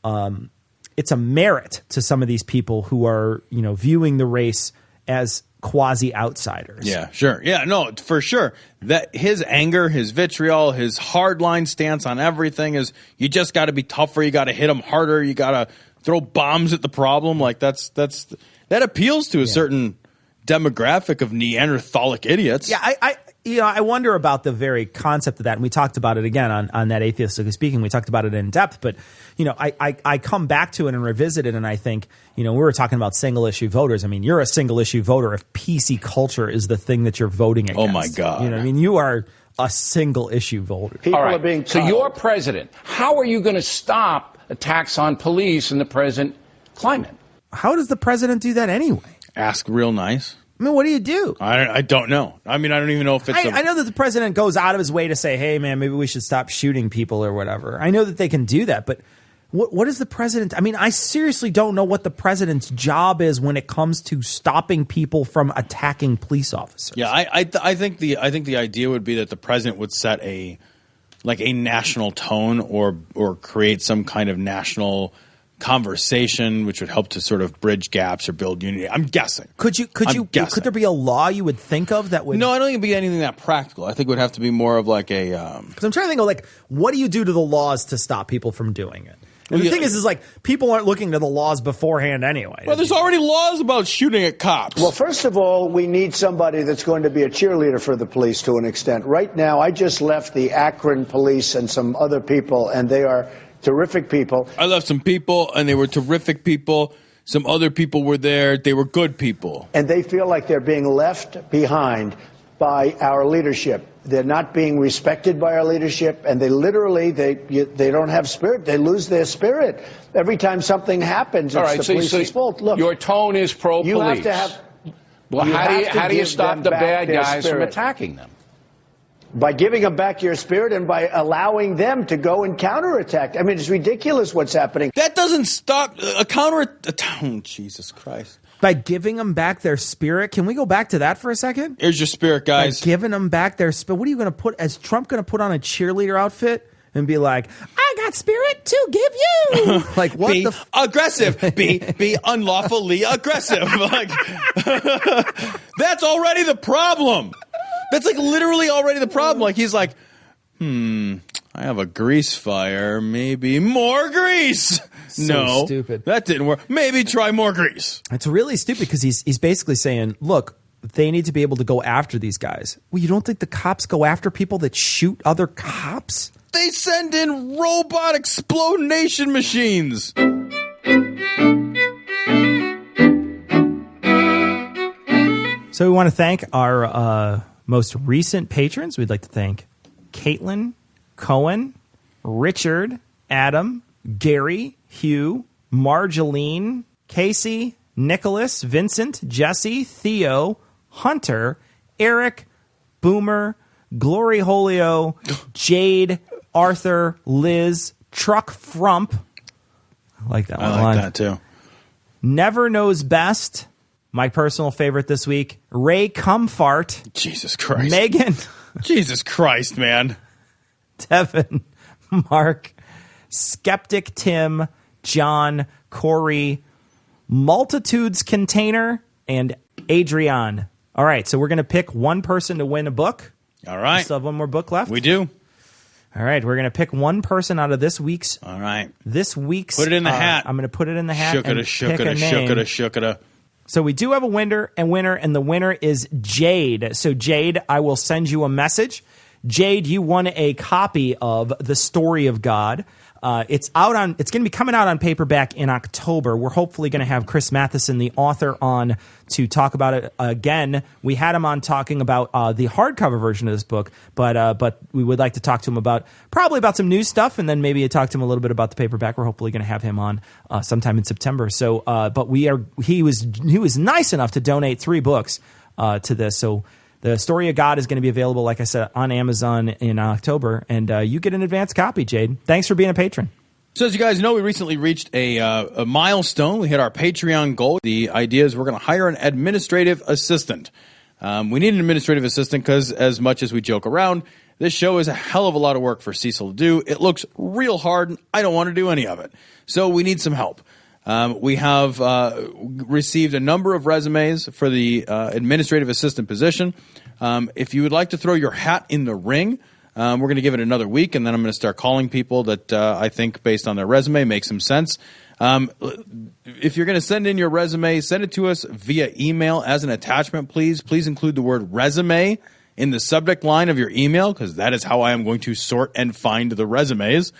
it's a merit to some of these people who are, viewing the race as quasi outsiders. Yeah, sure. Yeah, no, for sure. That his anger, his vitriol, his hardline stance on everything is you just got to be tougher, you got to hit them harder, you got to throw bombs at the problem. Like that appeals to a certain demographic of Neanderthalic idiots. Yeah, I wonder about the very concept of that, and we talked about it again on that Atheistically Speaking. We talked about it in depth, but I come back to it and revisit it, and I think we were talking about single issue voters. I mean, you're a single issue voter if PC culture is the thing that you're voting against. Oh my God! You are a single issue voter. People are being coddled. So you're president. How are you going to stop attacks on police in the present climate? How does the president do that anyway? Ask real nice. I mean, what do you do? I don't know. I mean, I don't even know if it's... I know that the president goes out of his way to say, hey, man, maybe we should stop shooting people or whatever. I know that they can do that, but what is the president... I mean, I seriously don't know what the president's job is when it comes to stopping people from attacking police officers. Yeah, I think the idea would be that the president would set a national tone or create some kind of national conversation which would help to sort of bridge gaps or build unity. I'm guessing. Could there be a law you would think of that would... No, I don't think it'd be anything that practical. I think it would have to be more of like a... Because I'm trying to think of what do you do to the laws to stop people from doing it? And the thing is like people aren't looking to the laws beforehand anyway. Well, there's already laws about shooting at cops. Well, first of all, we need somebody that's going to be a cheerleader for the police to an extent. Right now, I just left the Akron police and some other people, and they are terrific people. I left some people, and they were terrific people. Some other people were there. They were good people. And they feel like they're being left behind by our leadership. They're not being respected by our leadership, and they literally, they don't have spirit. They lose their spirit. Every time something happens, it's the police's fault. Look, your tone is pro-police. You have to have... Well, how do you stop the bad guys from attacking them? By giving them back your spirit and by allowing them to go and counterattack. I mean, it's ridiculous what's happening. That doesn't stop a oh, Jesus Christ. By giving them back their spirit. Can we go back to that for a second? Here's your spirit, guys. By giving them back their spirit. What are you going to put? Is Trump going to put on a cheerleader outfit and be like, I got spirit to give you? Like, what be aggressive. Be unlawfully aggressive. Like, that's already the problem. That's like literally already the problem. Like, he's like, I have a grease fire. Maybe more grease. No, stupid. That didn't work. Maybe try more grease. It's really stupid because he's basically saying, look, they need to be able to go after these guys. Well, you don't think the cops go after people that shoot other cops? They send in robot explodation machines. So we want to thank our most recent patrons. We'd like to thank Caitlin, Cohen, Richard, Adam, Gary, Hugh, Marjeline, Casey, Nicholas, Vincent, Jesse, Theo, Hunter, Eric, Boomer, Glory Holio, Jade, Arthur, Liz, Truck Frump. I like that one. I like that too. Never Knows Best. My personal favorite this week, Ray Comfort. Jesus Christ. Megan. Jesus Christ, man. Devin, Mark, Skeptic Tim, John, Corey, Multitudes Container, and Adrian. All right, so we're going to pick one person to win a book. All right. We still have one more book left. We do. All right, we're going to pick one person out of this week's. All right. This week's. Put it in the hat. I'm going to put it in the hat. Shookada. So we do have a winner, and the winner is Jade. So Jade, I will send you a message. Jade, you won a copy of The Story of God. It's going to be coming out on paperback in October. We're hopefully going to have Chris Matheson, the author, on to talk about it again. We had him on talking about the hardcover version of this book, but we would like to talk to him about some new stuff, and then maybe talk to him a little bit about the paperback. We're hopefully going to have him on sometime in September. So, but he was nice enough to donate 3 books to this. So The Story of God is going to be available, like I said, on Amazon in October, and you get an advance copy, Jade. Thanks for being a patron. So as you guys know, we recently reached a milestone. We hit our Patreon goal. The idea is we're going to hire an administrative assistant. We need an administrative assistant because as much as we joke around, this show is a hell of a lot of work for Cecil to do. It looks real hard, and I don't want to do any of it. So we need some help. We have received a number of resumes for the administrative assistant position. If you would like to throw your hat in the ring, we're going to give it another week, and then I'm going to start calling people that I think, based on their resume, make some sense. If you're going to send in your resume, send it to us via email as an attachment, please. Please include the word resume in the subject line of your email, because that is how I am going to sort and find the resumes.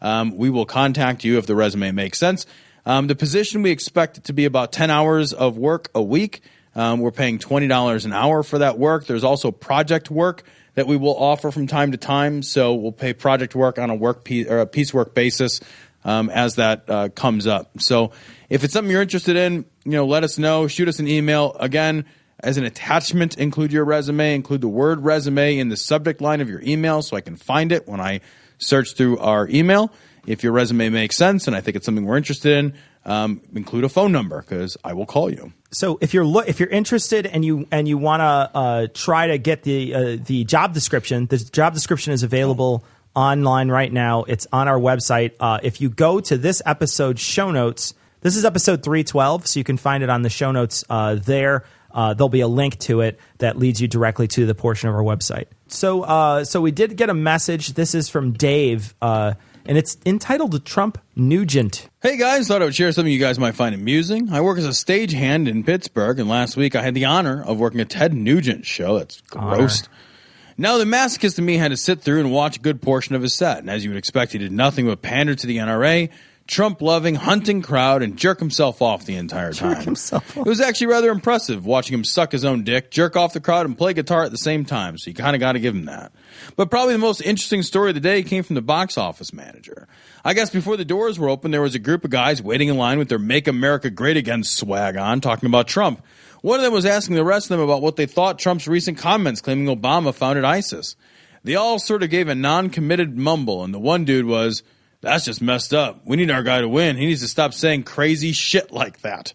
We will contact you if the resume makes sense. The position, we expect it to be about 10 hours of work a week. We're paying $20 an hour for that work. There's also project work that we will offer from time to time. So we'll pay project work on a piecework basis as that comes up. So if it's something you're interested in, let us know. Shoot us an email. Again, as an attachment, include your resume. Include the word resume in the subject line of your email so I can find it when I search through our email. If your resume makes sense and I think it's something we're interested in, include a phone number because I will call you. So if you're interested and you want to try to get the job description, the job description is available online right now. It's on our website. If you go to this episode's show notes, this is episode 312, so you can find it on the show notes there. There'll be a link to it that leads you directly to the portion of our website. So we did get a message. This is from Dave. and it's entitled Trump Nugent. Hey guys, thought I would share something you guys might find amusing. I work as a stagehand in Pittsburgh, and last week I had the honor of working a Ted Nugent show. That's gross. Now, the masochist in me had to sit through and watch a good portion of his set, and as you would expect, he did nothing but pander to the NRA, Trump-loving, hunting crowd, and jerk himself off the entire time. It was actually rather impressive watching him suck his own dick, jerk off the crowd, and play guitar at the same time, so you kind of got to give him that. But probably the most interesting story of the day came from the box office manager. I guess before the doors were open, there was a group of guys waiting in line with their Make America Great Again swag on, talking about Trump. One of them was asking the rest of them about what they thought Trump's recent comments claiming Obama founded ISIS. They all sort of gave a non-committed mumble, and the one dude was, "That's just messed up. We need our guy to win. He needs to stop saying crazy shit like that."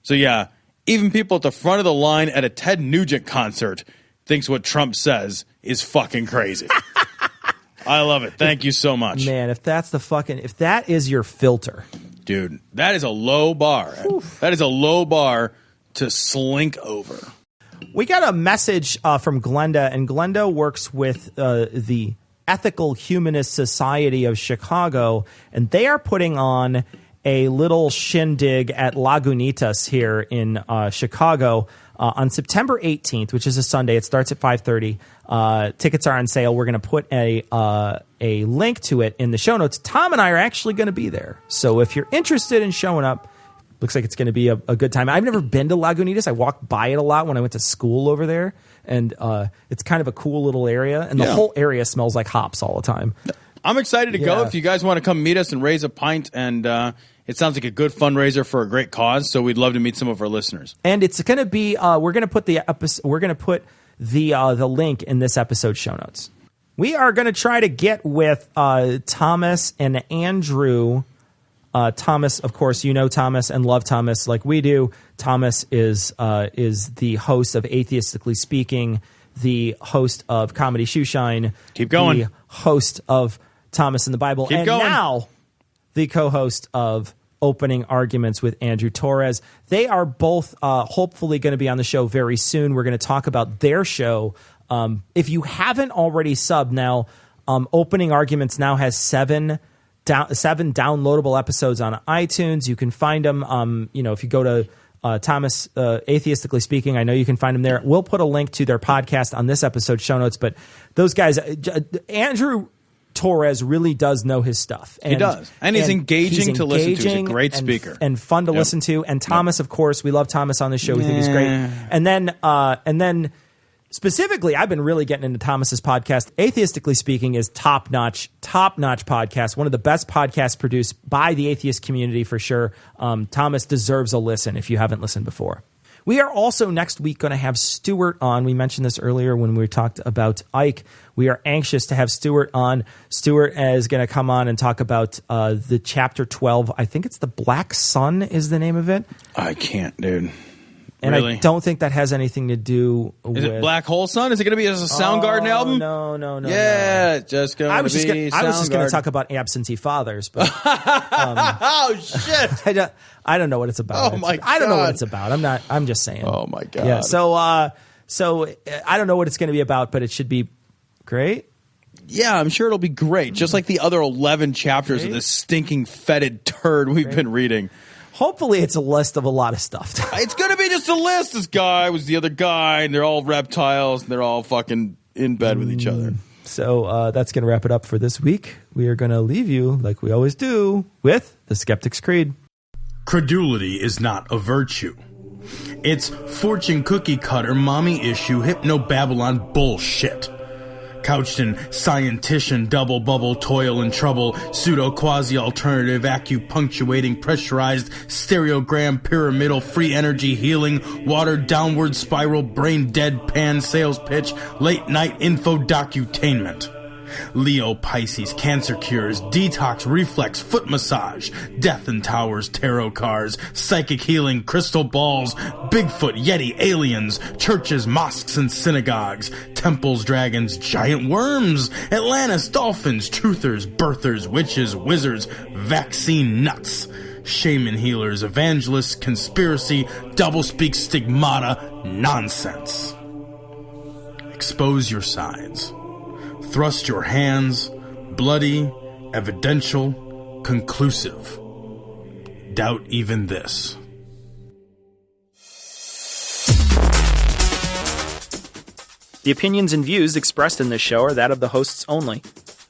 So yeah, even people at the front of the line at a Ted Nugent concert thinks what Trump says is fucking crazy. I love it. Thank you so much. Man, if that is your filter. Dude, that is a low bar. Oof. That is a low bar to slink over. We got a message from Glenda, and Glenda works with the Ethical Humanist Society of Chicago, and they are putting on a little shindig at Lagunitas here in Chicago on September 18th, which is a Sunday. It starts at 5:30. Tickets are on sale. We're going to put a link to it in the show notes. Tom and I are actually going to be there. So if you're interested in showing up, looks like it's going to be a good time. I've never been to Lagunitas. I walked by it a lot when I went to school over there. And it's kind of a cool little area. And the whole area smells like hops all the time. I'm excited to go. If you guys want to come meet us and raise a pint, and it sounds like a good fundraiser for a great cause. So we'd love to meet some of our listeners. And it's going to be we're going to put the link in this episode show notes. We are going to try to get with Thomas and Andrew. Thomas, of course, you know Thomas and love Thomas like we do. Thomas is the host of Atheistically Speaking, the host of Comedy Shoeshine. Keep going. The host of Thomas in the Bible. Keep going. Now the co-host of Opening Arguments with Andrew Torres. They are both hopefully going to be on the show very soon. We're going to talk about their show. If you haven't already subbed now, Opening Arguments now has seven downloadable episodes on iTunes. You can find them, if you go to Thomas, Atheistically Speaking, I know you can find them there. We'll put a link to their podcast on this episode show notes, but those guys, Andrew Torres really does know his stuff. He does. And he's engaging to listen to. He's a great speaker. And fun to listen to. And Thomas, of course, we love Thomas on the show. We think he's great. And then specifically, I've been really getting into Thomas's podcast. Atheistically Speaking is top-notch podcast. One of the best podcasts produced by the atheist community for sure. Thomas deserves a listen if you haven't listened before. We are also next week going to have Stuart on. We mentioned this earlier when we talked about Ike. We are anxious to have Stuart on. Stuart is going to come on and talk about the chapter 12. I think it's The Black Sun is the name of it. I can't, dude. And really? I don't think that has anything to do with... Is it Black Hole Sun? Is it going to be as a Soundgarden album? No. Yeah, just going to be I was just going to talk about absentee fathers, but... oh, shit! I don't know what it's about. Oh, my God. I don't know what it's about. I'm just saying. Oh, my God. Yeah, so I don't know what it's going to be about, but it should be great. Yeah, I'm sure it'll be great. Just like the other 11 chapters of this stinking fetid turd we've been reading. Hopefully it's a list of a lot of stuff. It's going to be just a list. This guy was the other guy, and they're all reptiles, and they're all fucking in bed with each other. So that's going to wrap it up for this week. We are going to leave you, like we always do, with the Skeptic's Creed. Credulity is not a virtue. It's fortune cookie cutter, mommy issue, hypno-Babylon bullshit. Couched in scientician, double bubble, toil and trouble, pseudo quasi alternative, acupunctuating, pressurized, stereogram, pyramidal, free energy healing, watered downward spiral, brain deadpan sales pitch, late night info docutainment. Leo, Pisces, cancer cures, detox, reflex, foot massage, death and towers, tarot cards, psychic healing, crystal balls, Bigfoot, Yeti, aliens, churches, mosques and synagogues, temples, dragons, giant worms, Atlantis, dolphins, truthers, birthers, witches, wizards, vaccine nuts, shaman healers, evangelists, conspiracy, doublespeak, stigmata, nonsense. Expose your sides. Thrust your hands, bloody, evidential, conclusive. Doubt even this. The opinions and views expressed in this show are that of the hosts only.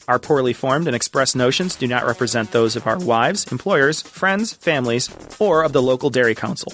Our poorly formed and expressed notions do not represent those of our wives, employers, friends, families, or of the local dairy council.